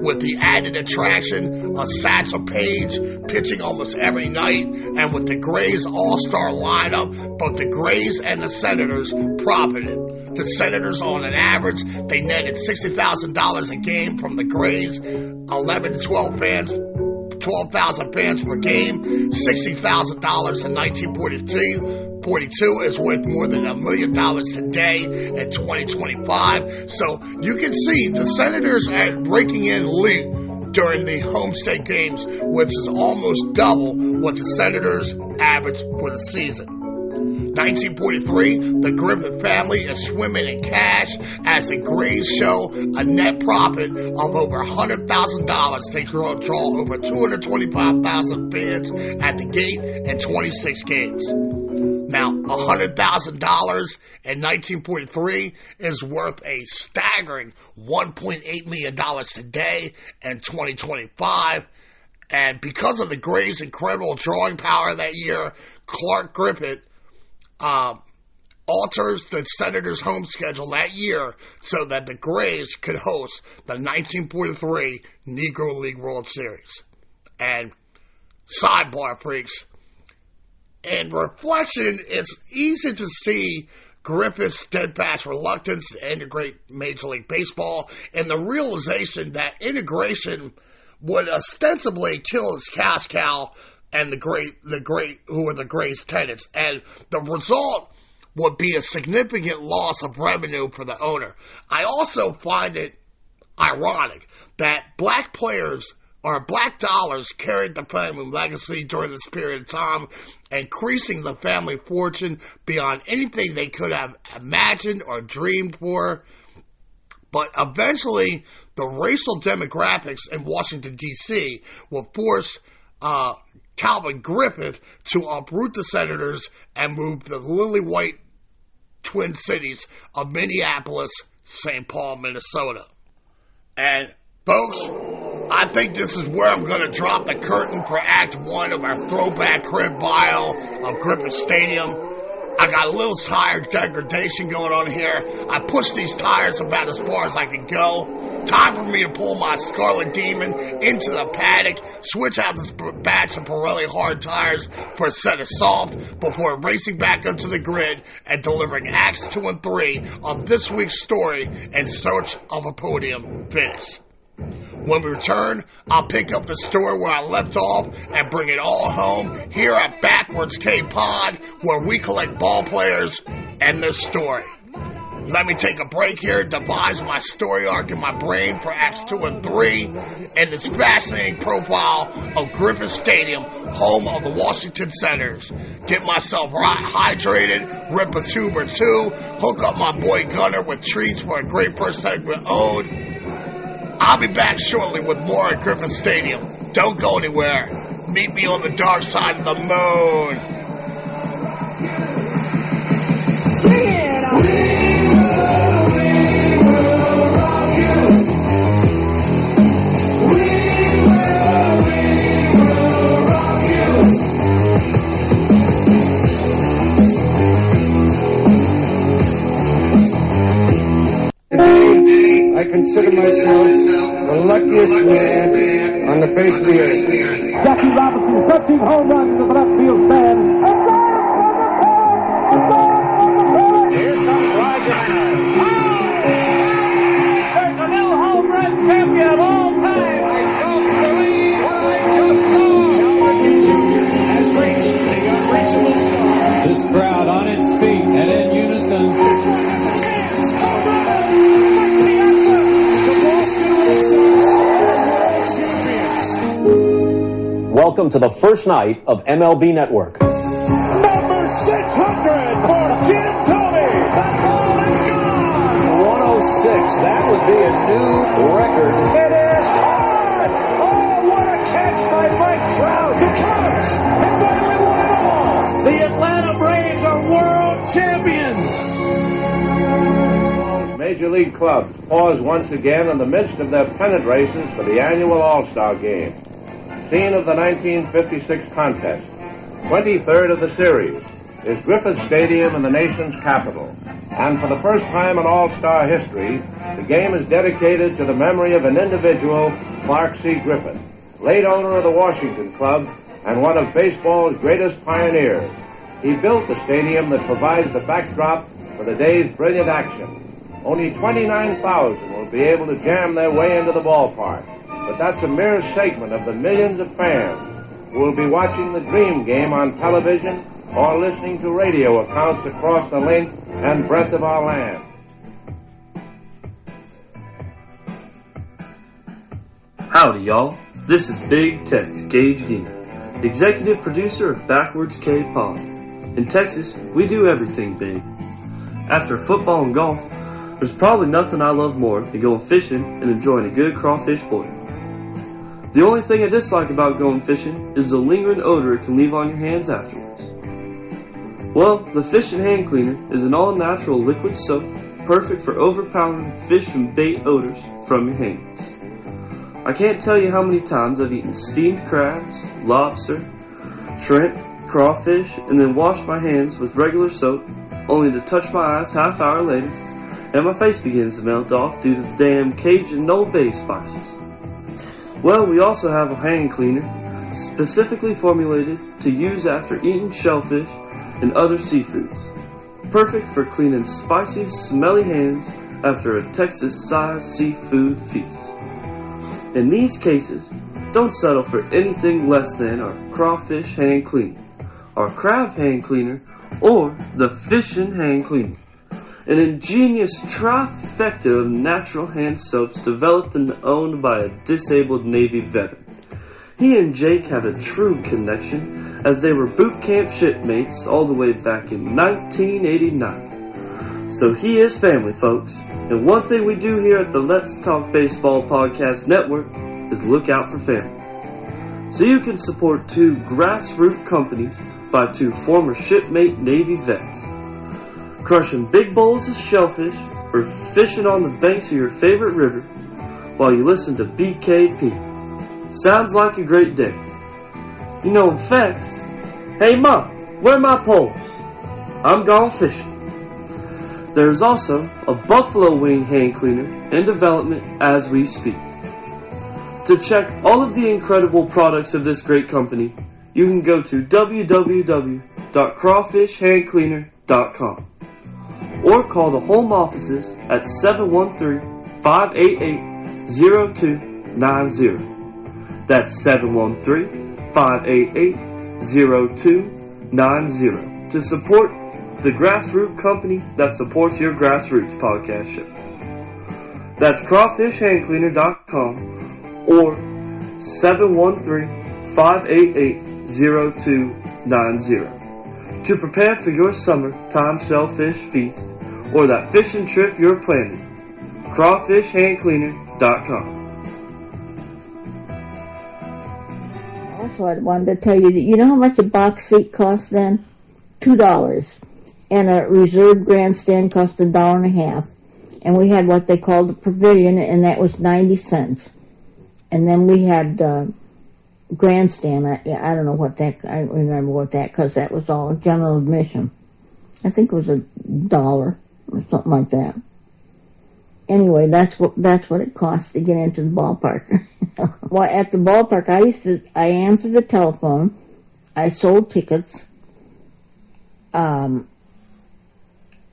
With the added attraction of Satchel Paige pitching almost every night, and with the Grays all-star lineup, both the Grays and the Senators profited. The Senators, on an average, they netted $60,000 a game from the Grays, 11 to 12,000 fans per game. $60,000 in 1942 is worth more than $1 million today in 2025. So you can see the Senators are breaking in lead during the Homestead games, which is almost double what the Senators average for the season. 1943, the Griffith family is swimming in cash as the Grays show a net profit of over $100,000. They draw over 225,000 fans at the gate in 26 games. Now, $100,000 in 1943 is worth a staggering $1.8 million today in 2025. And because of the Grays' incredible drawing power that year, Clark Griffith alters the Senators' home schedule that year so that the Grays could host the 1943 Negro League World Series. And sidebar, freaks, in reflection, it's easy to see Griffith's steadfast reluctance to integrate Major League Baseball and the realization that integration would ostensibly kill his cash cow and the great, who are the Grays' tenants, and the result would be a significant loss of revenue for the owner. I also find it ironic that black players or black dollars carried the family legacy during this period of time, increasing the family fortune beyond anything they could have imagined or dreamed for. But eventually, the racial demographics in Washington, D.C. will force Calvin Griffith to uproot the Senators and move to the lily-white Twin Cities of Minneapolis, St. Paul, Minnesota. And, folks, I think this is where I'm going to drop the curtain for Act 1 of our Throwback crib bio of Griffith Stadium. I got a little tire degradation going on here. I pushed these tires about as far as I could go. Time for me to pull my Scarlet Demon into the paddock, switch out this batch of Pirelli hard tires for a set of soft before racing back onto the grid and delivering acts 2 and 3 of this week's story in search of a podium finish. When we return, I'll pick up the story where I left off and bring it all home here at Backwards K-Pod, where we collect ball players and their story. Let me take a break here, devise my story arc in my brain for Acts 2 and 3, and this fascinating profile of Griffith Stadium, home of the Washington Senators. Get myself hydrated, rip a tube or two, hook up my boy Gunner with treats for a great first segment ode. I'll be back shortly with more at Griffith Stadium. Don't go anywhere. Meet me on the dark side of the moon. Sing it! I consider myself the luckiest man on the face of the earth. Jackie Robinson, 13 home runs to the left field stand. Here comes Roger Maynard. There's a new home run champion of all time. I don't believe what I just saw. Howard Jr. has reached the unreachable star. This crowd on its feet and in unison. This one has a chance. Home run! The answer. The Boston Red Sox are world champions. Welcome to the first night of MLB Network. Number 600 for Jim Tony. That ball is gone. 106. That would be a new record. It is tied. Oh, what a catch by Mike Trout. The Cubs have finally won it all. The Atlanta Braves are world champions. Major League clubs pause once again in the midst of their pennant races for the annual All-Star Game. Scene of the 1956 contest, 23rd of the series, is Griffith Stadium in the nation's capital. And for the first time in All-Star history, the game is dedicated to the memory of an individual, Clark C. Griffith, late owner of the Washington Club and one of baseball's greatest pioneers. He built the stadium that provides the backdrop for the day's brilliant action. Only 29,000 will be able to jam their way into the ballpark, but that's a mere segment of the millions of fans who will be watching the Dream Game on television or listening to radio accounts across the length and breadth of our land. Howdy, y'all. This is Big Tex Gage Dean, executive producer of Backwards K-Pod. In Texas, we do everything big. After football and golf, there's probably nothing I love more than going fishing and enjoying a good crawfish boil. The only thing I dislike about going fishing is the lingering odor it can leave on your hands afterwards. Well, the Fish and Hand Cleaner is an all-natural liquid soap perfect for overpowering fish and bait odors from your hands. I can't tell you how many times I've eaten steamed crabs, lobster, shrimp, crawfish, and then washed my hands with regular soap, only to touch my eyes half hour later, and my face begins to melt off due to the damn Cajun Old Bay spices. Well, we also have a hand cleaner specifically formulated to use after eating shellfish and other seafoods. Perfect for cleaning spicy, smelly hands after a Texas-sized seafood feast. In these cases, don't settle for anything less than our crawfish hand cleaner, our crab hand cleaner, or the fishing hand cleaner. An ingenious trifecta of natural hand soaps developed and owned by a disabled Navy veteran. He and Jake had a true connection as they were boot camp shipmates all the way back in 1989. So he is family, folks. And one thing we do here at the Let's Talk Baseball Podcast Network is look out for family. So you can support two grassroots companies by two former shipmate Navy vets. Crushing big bowls of shellfish or fishing on the banks of your favorite river while you listen to BKP. Sounds like a great day. You know, in fact, hey Mom, where are my poles? I'm gone fishing. There is also a buffalo wing hand cleaner in development as we speak. To check all of the incredible products of this great company, you can go to www.crawfishhandcleaner.com or call the home offices at 713-588-0290. That's 713-588-0290 to support the grassroots company that supports your grassroots podcast show. That's crawfishhandcleaner.com or 713-588-0290 to prepare for your summertime shellfish feast or that fishing trip you're planning. crawfishhandcleaner.com. Also, I wanted to tell you that you know how much a box seat cost then? $2. And a reserved grandstand cost $1.50. And we had what they called a pavilion, and that was 90 cents. And then we had grandstand. I don't know what that. I don't remember what that, because that was all general admission. I think it was $1 or something like that. Anyway, that's what it cost to get into the ballpark. Well, at the ballpark, I answered the telephone. I sold tickets.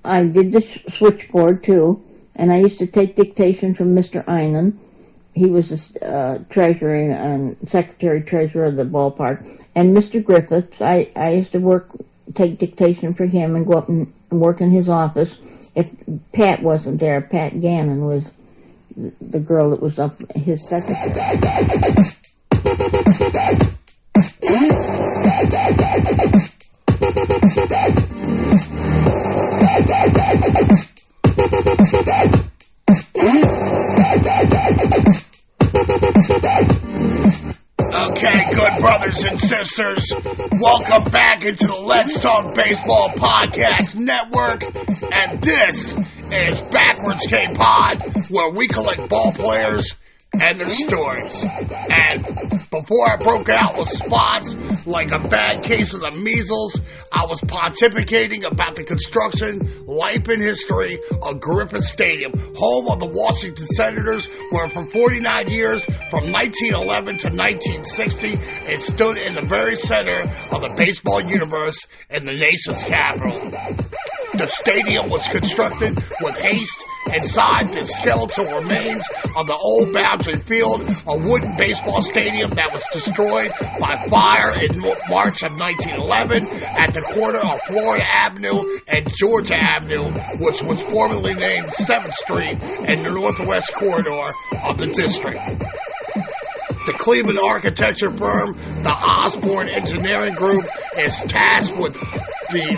I did the switchboard too, and I used to take dictation from Mr. Einan. He was the treasurer and secretary-treasurer of the ballpark. And Mr. Griffith, I used to take dictation for him and go up and work in his office. If Pat wasn't there, Pat Gannon was the girl that was up, his secretary. Okay, good brothers and sisters, welcome back into the Let's Talk Baseball Podcast Network, and this is Backwards K-Pod, where we collect ball players and their stories. And before I broke out with spots like a bad case of the measles, I was pontificating about the construction, life, and history of Griffith Stadium, home of the Washington Senators, where for 49 years, from 1911 to 1960, it stood in the very center of the baseball universe in the nation's capital. The stadium was constructed with haste. Inside the skeletal remains of the old boundary field, a wooden baseball stadium that was destroyed by fire in March of 1911 at the corner of Florida Avenue and Georgia Avenue, which was formerly named 7th Street in the northwest corridor of the district. The Cleveland architecture firm, the Osborne Engineering Group, is tasked with the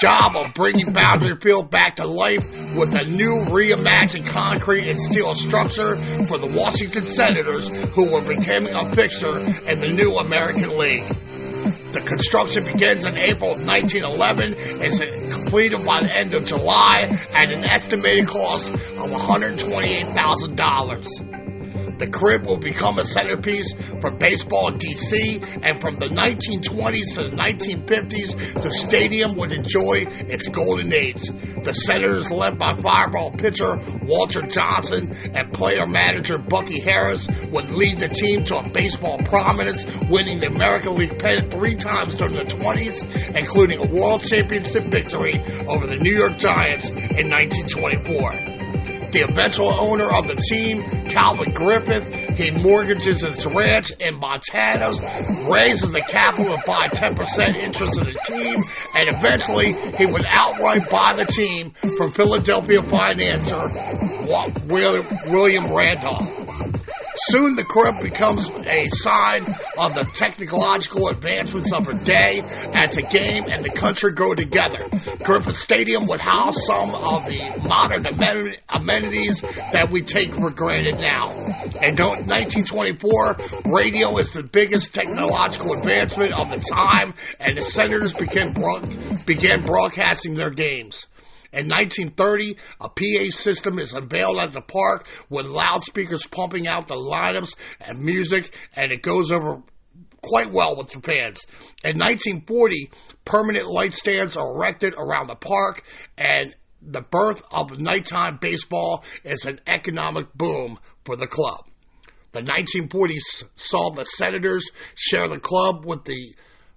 job of bringing Boundary Field back to life with a new reimagined concrete and steel structure for the Washington Senators, who were becoming a fixture in the new American League. The construction begins in April of 1911 and is completed by the end of July at an estimated cost of $128,000. The crib will become a centerpiece for baseball in D.C., and from the 1920s to the 1950s, the stadium would enjoy its golden age. The Senators, led by fireball pitcher Walter Johnson and player-manager Bucky Harris, would lead the team to a baseball prominence, winning the American League pennant 3 times during the 20s, including a World Championship victory over the New York Giants in 1924. The eventual owner of the team, Calvin Griffith, he mortgages his ranch in Montana, raises the capital to buy 10% interest in the team, and eventually he would outright buy the team from Philadelphia financier William Randolph. Soon the crib becomes a sign of the technological advancements of her day as the game and the country go together. Griffith Stadium would house some of the modern amenities that we take for granted now. In 1924, radio is the biggest technological advancement of the time, and the Senators began broadcasting their games. In 1930, a PA system is unveiled at the park with loudspeakers pumping out the lineups and music, and it goes over quite well with the fans. In 1940, permanent light stands are erected around the park, and the birth of nighttime baseball is an economic boom for the club. The 1940s saw the Senators share the club with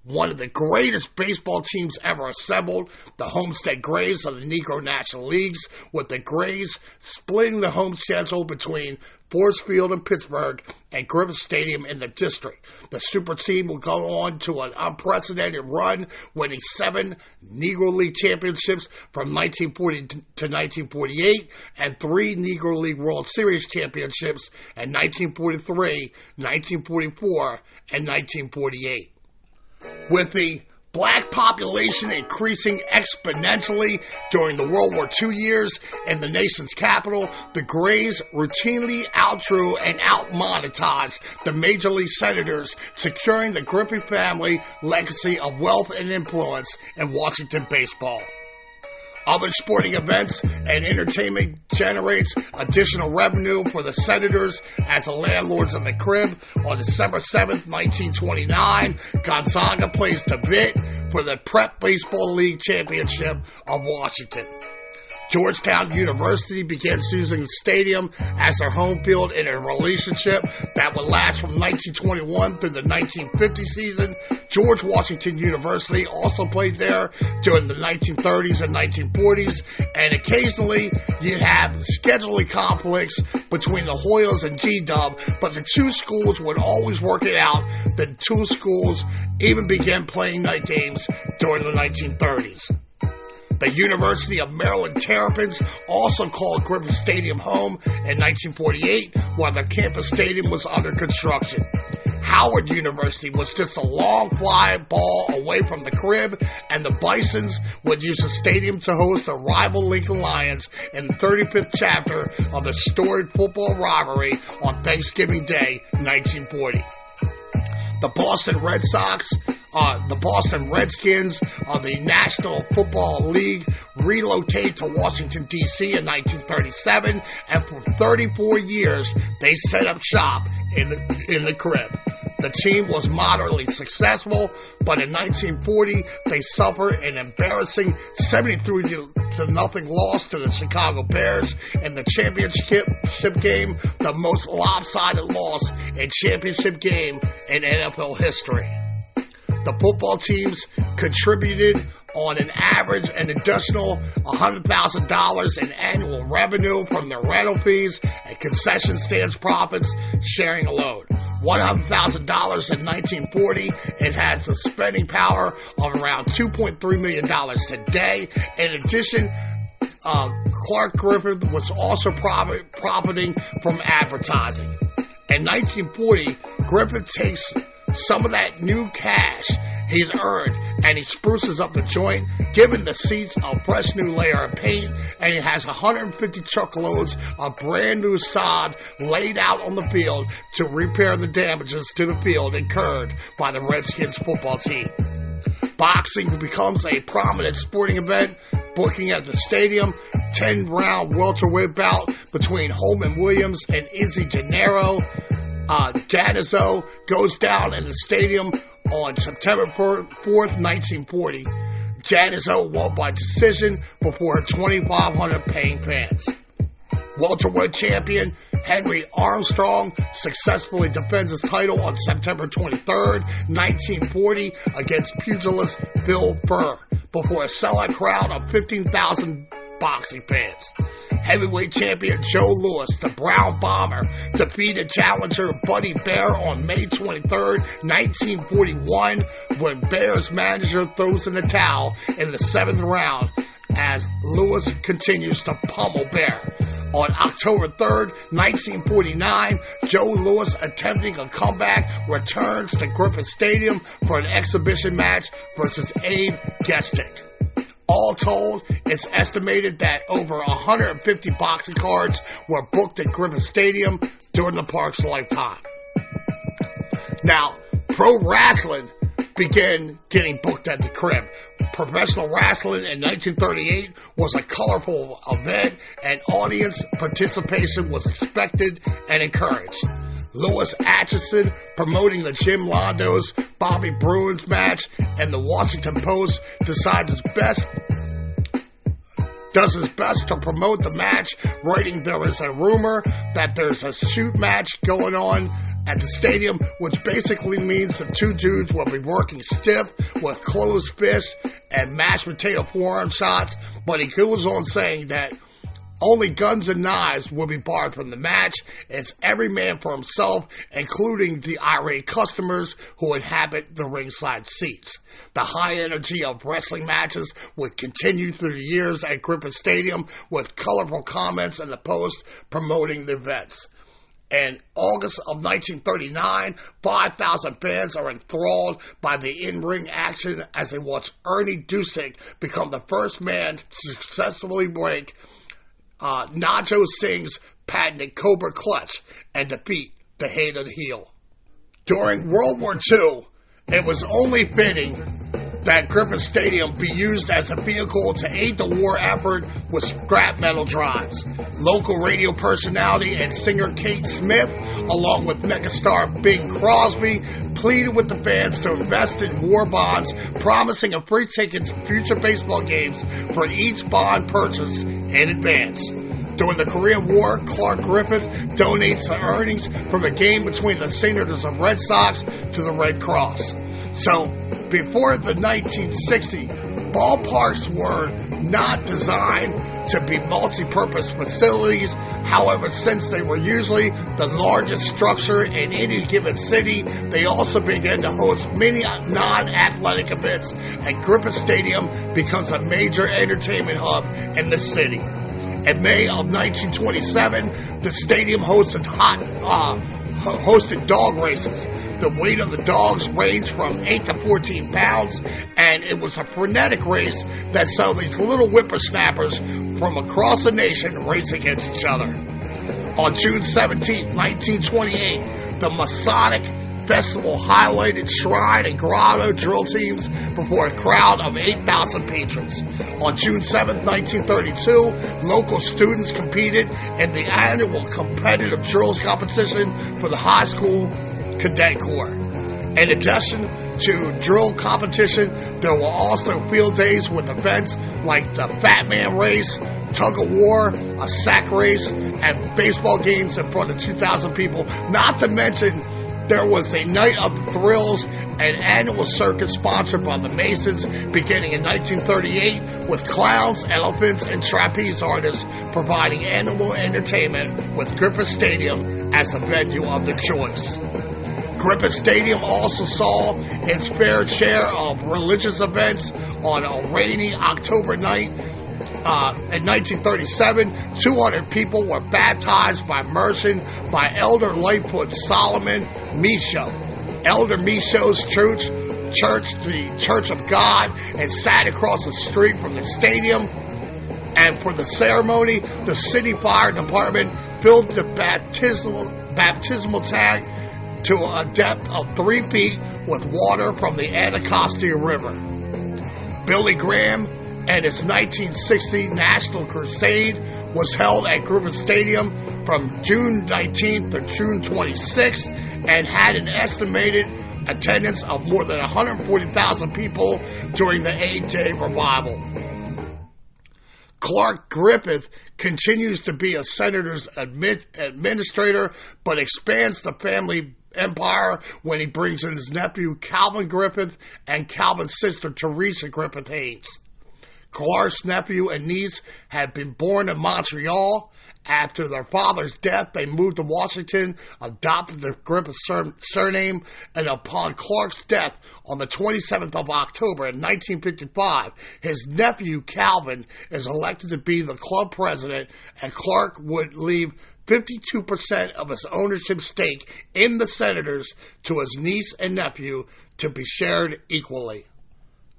one of the greatest baseball teams ever assembled, the Homestead Grays of the Negro National Leagues, with the Grays splitting the home schedule between Forest Field in Pittsburgh and Griffith Stadium in the district. The super team will go on to an unprecedented run, winning 7 Negro League championships from 1940 to 1948 and 3 Negro League World Series championships in 1943, 1944, and 1948. With the black population increasing exponentially during the World War II years in the nation's capital, the Grays routinely outdrew and outmonetized the Major League Senators, securing the Griffith family legacy of wealth and influence in Washington baseball. Other sporting events and entertainment generates additional revenue for the Senators as the landlords of the crib. On December 7th, 1929, Gonzaga plays the bid for the Prep Baseball League Championship of Washington. Georgetown University begins using the stadium as their home field in a relationship that would last from 1921 through the 1950 season. George Washington University also played there during the 1930s and 1940s, and occasionally you'd have scheduling conflicts between the Hoyas and G-Dub, but the two schools would always work it out. The two schools even began playing night games during the 1930s. The University of Maryland Terrapins also called Griffith Stadium home in 1948 while the campus stadium was under construction. Howard University was just a long fly ball away from the crib, and the Bisons would use the stadium to host the rival Lincoln Lions in the 35th chapter of the storied football rivalry on Thanksgiving Day, 1940. The Boston Redskins of the National Football League relocate to Washington, D.C. in 1937, and for 34 years, they set up shop in the crib. The team was moderately successful, but in 1940, they suffered an embarrassing 73-0 loss to the Chicago Bears in the championship game, the most lopsided loss in championship game in NFL history. The football teams contributed on an average an additional $100,000 in annual revenue from their rental fees and concession stands profits, sharing alone. $100,000 in 1940. It has the spending power of around $2.3 million today. In addition, Clark Griffith was also profiting from advertising. In 1940, Griffith takes some of that new cash he's earned and he spruces up the joint, giving the seats a fresh new layer of paint, and he has 150 truckloads of brand new sod laid out on the field to repair the damages to the field incurred by the Redskins football team. Boxing becomes a prominent sporting event, booking at the stadium. 10-round welterweight bout between Holman Williams and Izzy Gennaro. Janizo goes down in the stadium on September 4th, 1940. Janizo won by decision before 2,500 paying fans. Welterweight champion Henry Armstrong successfully defends his title on September 23rd, 1940 against pugilist Bill Burr before a sellout crowd of 15,000 boxing fans. Heavyweight champion Joe Louis, the Brown Bomber, defeated challenger Buddy Bear on May 23rd, 1941, when Bear's manager throws in the towel in the 7th round as Louis continues to pummel Bear. On October 3rd, 1949, Joe Louis, attempting a comeback, returns to Griffith Stadium for an exhibition match versus Abe Gestick. All told, it's estimated that over 150 boxing cards were booked at Griffith Stadium during the park's lifetime. Now, pro wrestling began getting booked at the crib. Professional wrestling in 1938 was a colorful event, and audience participation was expected and encouraged. Louis Atchison promoting the Jim Londo's Bobby Bruins match, and the Washington Post does his best to promote the match, writing there is a rumor that there's a shoot match going on at the stadium, which basically means the two dudes will be working stiff with closed fists and mashed potato forearm shots, but he goes on saying that only guns and knives will be barred from the match. It's every man for himself, including the irate customers who inhabit the ringside seats. The high energy of wrestling matches would continue through the years at Griffith Stadium, with colorful comments in the Post promoting the events. In August of 1939, 5,000 fans are enthralled by the in-ring action as they watch Ernie Dusick become the first man to successfully break Najo Singh's patented Cobra Clutch and defeat the Head of the Heel. During World War II, it was only fitting that Griffith Stadium be used as a vehicle to aid the war effort with scrap metal drives. Local radio personality and singer Kate Smith, along with megastar Bing Crosby, pleaded with the fans to invest in war bonds, promising a free ticket to future baseball games for each bond purchased in advance. During the Korean War, Clark Griffith donates the earnings from a game between the Senators of Red Sox to the Red Cross. So, before the 1960s, ballparks were not designed to be multi-purpose facilities. However, since they were usually the largest structure in any given city, they also began to host many non-athletic events, and Griffith Stadium becomes a major entertainment hub in the city. In May of 1927, the stadium hosted dog races. The weight of the dogs ranged from 8 to 14 pounds, and it was a frenetic race that saw these little whippersnappers from across the nation race against each other. On June 17, 1928, the Masonic Festival highlighted shrine and grotto drill teams before a crowd of 8,000 patrons. On June 7, 1932, local students competed in the annual competitive drills competition for the high school Cadet Corps. In addition to drill competition, there were also field days with events like the Fat Man Race, Tug of War, a sack race, and baseball games in front of 2,000 people. Not to mention, there was a Night of the Thrills, an annual circus sponsored by the Masons beginning in 1938, with clowns, elephants, and trapeze artists providing annual entertainment with Griffith Stadium as a venue of their choice. Griffith Stadium also saw its fair share of religious events. On a rainy October night in 1937, 200 people were baptized by immersion by Elder Lightfoot Solomon Michaud. Elder Michaud's church, the Church of God, and sat across the street from the stadium. And for the ceremony, the city fire department filled the baptismal tank to a depth of 3 feet with water from the Anacostia River. Billy Graham and his 1960 National Crusade was held at Griffith Stadium from June 19th to June 26th and had an estimated attendance of more than 140,000 people during the 8-day revival. Clark Griffith continues to be a senator's administrator, but expands the family empire when he brings in his nephew Calvin Griffith and Calvin's sister Teresa Griffith Haynes. Clark's nephew and niece had been born in Montreal. After their father's death, they moved to Washington, adopted the Griffith surname, and upon Clark's death on the 27th of October in 1955, his nephew Calvin is elected to be the club president, and Clark would leave 52% of his ownership stake in the Senators to his niece and nephew to be shared equally.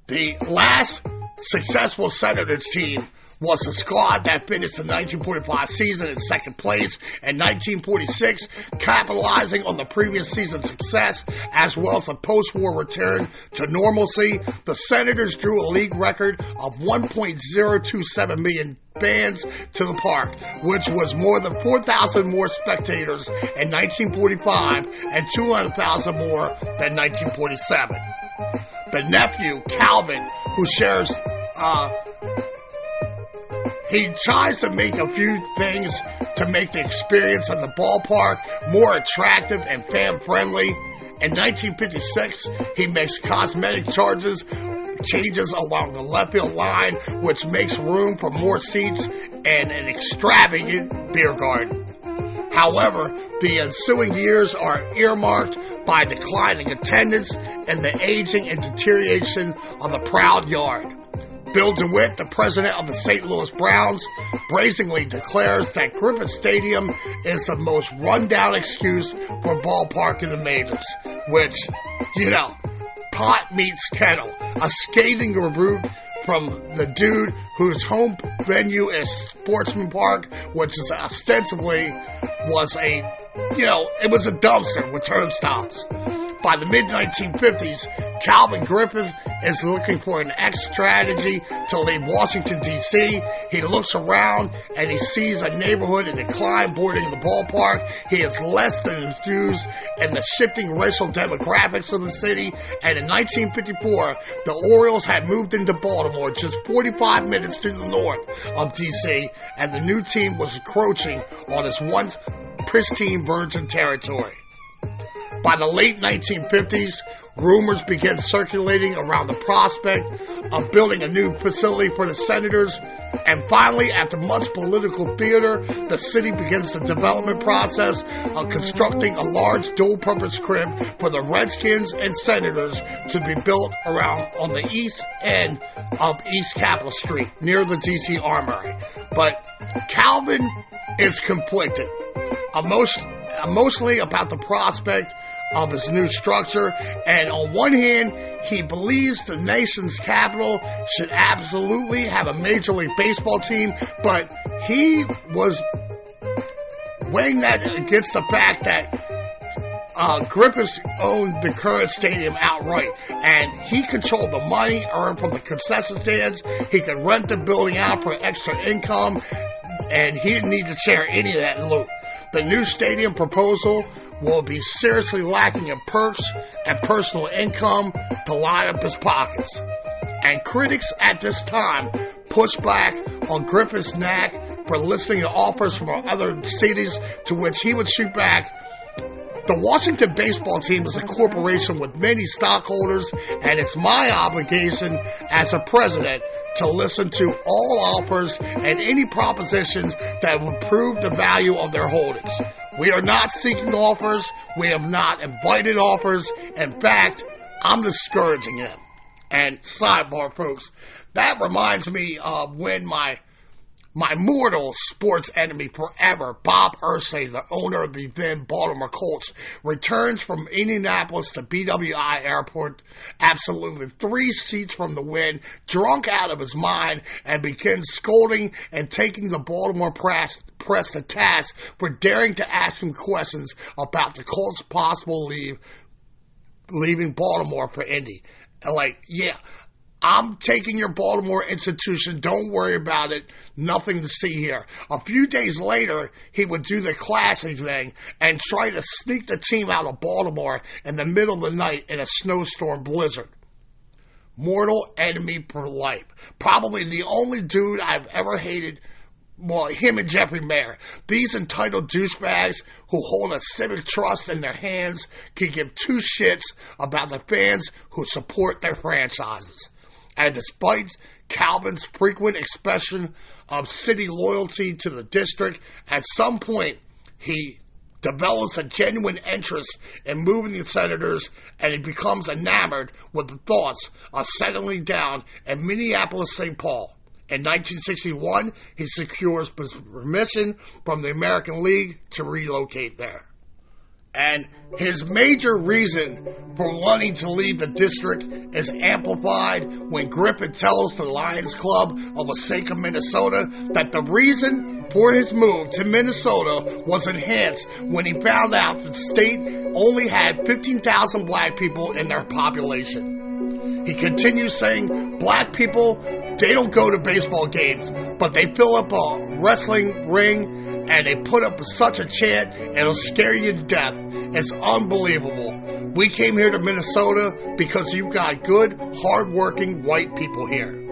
The last successful Senators team was the squad that finished the 1945 season in second place. In 1946, capitalizing on the previous season's success as well as the post-war return to normalcy, the Senators drew a league record of 1.027 million fans to the park, which was more than 4,000 more spectators in 1945 and 200,000 more than 1947. The nephew, Calvin, who shares, he tries to make a few things to make the experience of the ballpark more attractive and fan-friendly. In 1956, he makes cosmetic changes along the left field line, which makes room for more seats and an extravagant beer garden. However, the ensuing years are earmarked by declining attendance and the aging and deterioration of the proud yard. Bill DeWitt, the president of the St. Louis Browns, brazenly declares that Griffith Stadium is the most rundown excuse for a ballpark in the majors, which, pot meets kettle. A scathing rebuke from the dude whose home venue is Sportsman Park, which is ostensibly it was a dumpster with turnstiles. By the mid-1950s, Calvin Griffith is looking for an strategy to leave Washington, D.C. He looks around and he sees a neighborhood in decline bordering the ballpark. He is less than enthused in the shifting racial demographics of the city. And in 1954, the Orioles had moved into Baltimore, just 45 minutes to the north of D.C., and the new team was encroaching on its once pristine virgin territory. By the late 1950s, rumors began circulating around the prospect of building a new facility for the Senators, and finally, after much political theater, the city begins the development process of constructing a large dual-purpose crib for the Redskins and Senators to be built around on the east end of East Capitol Street, near the D.C. Armory. But Calvin is conflicted, emotionally about the prospect of his new structure, and on one hand, he believes the nation's capital should absolutely have a Major League Baseball team, but he was weighing that against the fact that Griffith owned the current stadium outright, and he controlled the money earned from the concession stands. He could rent the building out for extra income, and he didn't need to share any of that loot. The new stadium proposal will be seriously lacking in perks and personal income to line up his pockets. And critics at this time pushed back on Griffith's knack for listening to offers from other cities, to which he would shoot back, "The Washington baseball team is a corporation with many stockholders, and it's my obligation as a president to listen to all offers and any propositions that would prove the value of their holdings. We are not seeking offers. We have not invited offers. In fact, I'm discouraging them." And sidebar, folks, that reminds me of when my mortal sports enemy forever, Bob Irsay, the owner of the then Baltimore Colts, returns from Indianapolis to BWI Airport, absolutely 3 seats from the win, drunk out of his mind, and begins scolding and taking the Baltimore press to task for daring to ask him questions about the Colts' possible leaving Baltimore for Indy. I'm taking your Baltimore institution. Don't worry about it. Nothing to see here. A few days later, he would do the classy thing and try to sneak the team out of Baltimore in the middle of the night in a snowstorm blizzard. Mortal enemy for life. Probably the only dude I've ever hated. Well, him and Jeffrey Mayer. These entitled douchebags who hold a civic trust in their hands can give 2 shits about the fans who support their franchises. And despite Calvin's frequent expression of city loyalty to the district, at some point he develops a genuine interest in moving the Senators, and he becomes enamored with the thoughts of settling down in Minneapolis, St. Paul. In 1961, he secures permission from the American League to relocate there. And his major reason for wanting to leave the district is amplified when Griffith tells the Lions Club of Osaka, Minnesota, that the reason for his move to Minnesota was enhanced when he found out the state only had 15,000 black people in their population. He continues saying, black people, they don't go to baseball games, but they fill up a wrestling ring and they put up such a chant, it'll scare you to death. It's unbelievable. We came here to Minnesota because you've got good, hard-working white people here.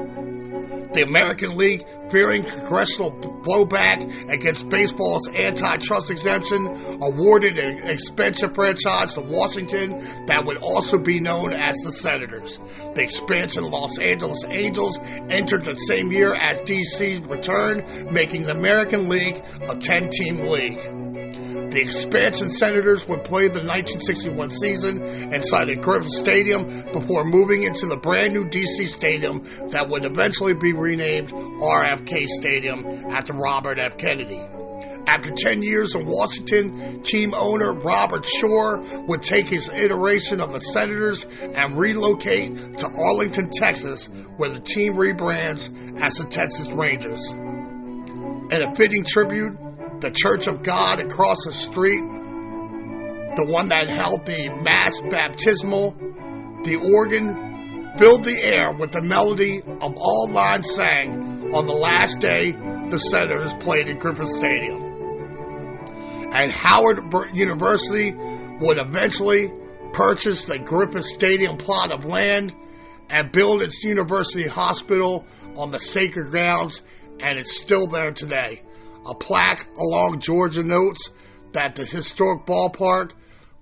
The American League, fearing congressional blowback against baseball's antitrust exemption, awarded an expansion franchise to Washington that would also be known as the Senators. The expansion Los Angeles Angels entered the same year as DC's return, making the American League a 10-team league. The expansion Senators would play the 1961 season inside the Griffith Stadium before moving into the brand new DC Stadium that would eventually be renamed RFK Stadium after Robert F. Kennedy. After 10 years in Washington, team owner Robert Shore would take his iteration of the Senators and relocate to Arlington, Texas, where the team rebrands as the Texas Rangers. In a fitting tribute, the Church of God across the street, the one that held the mass baptismal, the organ filled the air with the melody of all lines sang on the last day the Senators played at Griffith Stadium. And Howard University would eventually purchase the Griffith Stadium plot of land and build its university hospital on the sacred grounds, and it's still there today. A plaque along Georgia notes that the historic ballpark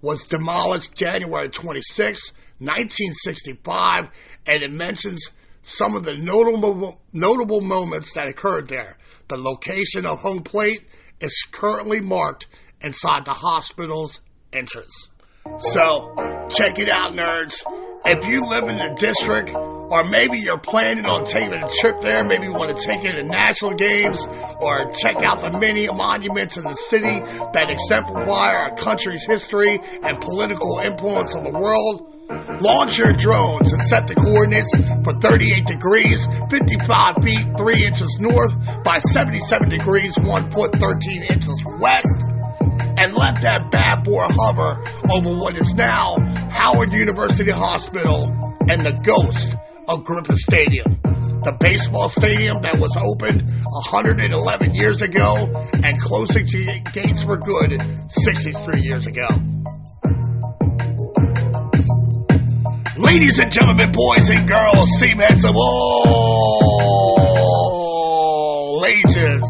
was demolished January 26, 1965, and it mentions some of the notable moments that occurred there. The location of home plate is currently marked inside the hospital's entrance. So, check it out, nerds. If you live in the district, or maybe you're planning on taking a trip there, maybe you want to take it to national games, or check out the many monuments in the city that exemplify our country's history and political influence on the world, launch your drones and set the coordinates for 38 degrees, 55 feet, 3 inches north by 77 degrees, 1 foot, 13 inches west, and let that bad boy hover over what is now Howard University Hospital and the ghost of Griffith Stadium, the baseball stadium that was opened 111 years ago and closing gates for good 63 years ago. Ladies and gentlemen, boys and girls, seamen of all ages,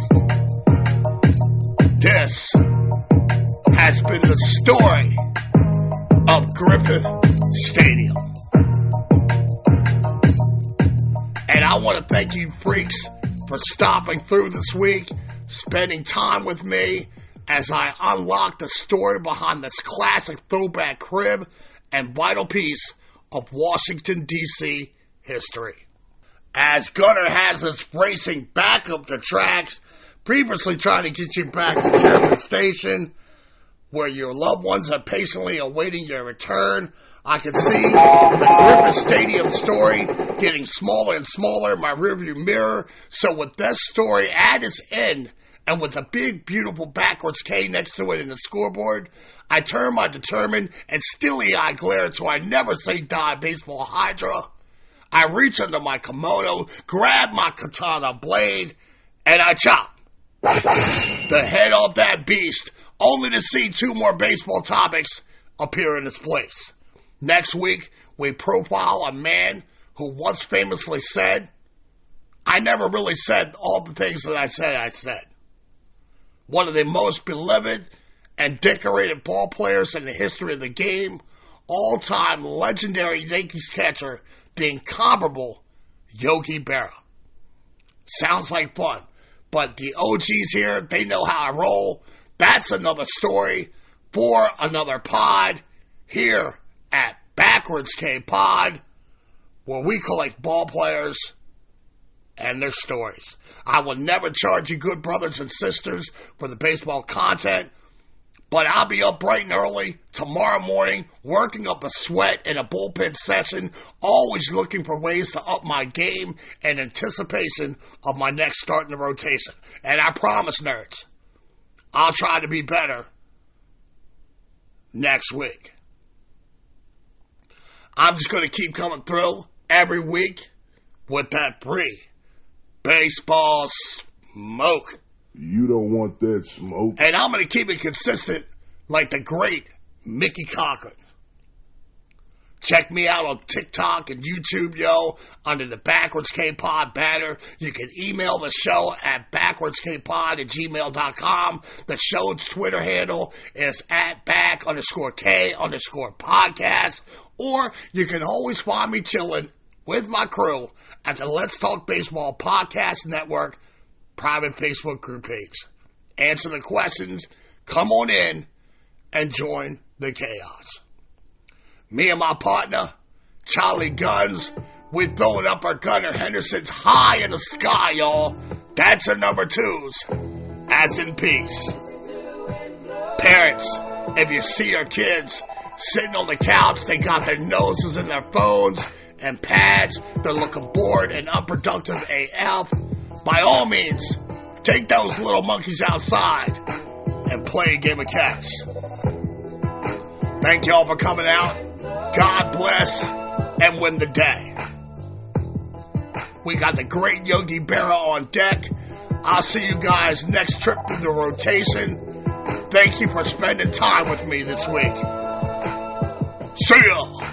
this has been the story of Griffith Stadium. And I want to thank you freaks for stopping through this week, spending time with me as I unlock the story behind this classic throwback crib and vital piece of Washington, D.C. history. As Gunner has us racing back up the tracks, previously trying to get you back to Terrapin Station, where your loved ones are patiently awaiting your return, I can see the Griffith Stadium story getting smaller and smaller in my rearview mirror. So with this story at its end, and with a big, beautiful backwards K next to it in the scoreboard, I turn my determined and steely-eyed glare so I never say die baseball hydra. I reach under my kimono, grab my katana blade, and I chop the head off that beast, only to see 2 more baseball topics appear in its place. Next week, we profile a man who once famously said, "I never really said all the things that I said." One of the most beloved and decorated ball players in the history of the game, all-time legendary Yankees catcher, the incomparable Yogi Berra. Sounds like fun, but the OGs here, they know how I roll. That's another story for another pod here at Backwards K Pod, where we collect ball players and their stories. I will never charge you good brothers and sisters for the baseball content, But I'll be up bright and early tomorrow morning, working up a sweat in a bullpen session, always looking for ways to up my game in anticipation of my next start in the rotation. And I promise, nerds, I'll try to be better next week. I'm just going to keep coming through every week with that baseball smoke. You don't want that smoke. And I'm going to keep it consistent like the great Mickey Cochran. Check me out on TikTok and YouTube, yo, under the Backwards K-Pod banner. You can email the show at backwardskpod@gmail.com. The show's Twitter handle is @back_K_podcast. Or you can always find me chilling with my crew at the Let's Talk Baseball Podcast Network private Facebook group page. Answer the questions, come on in, and join the chaos. Me and my partner, Charlie Guns, we're throwing up our Gunnar Hendersons high in the sky, y'all. That's our number 2s. As in peace. Parents, if you see your kids sitting on the couch, they got their noses in their phones and pads, they're looking bored and unproductive AF, by all means, take those little monkeys outside and play a game of catch. Thank y'all for coming out. God bless and win the day. We got the great Yogi Berra on deck. I'll see you guys next trip through the rotation. Thank you for spending time with me this week. See ya!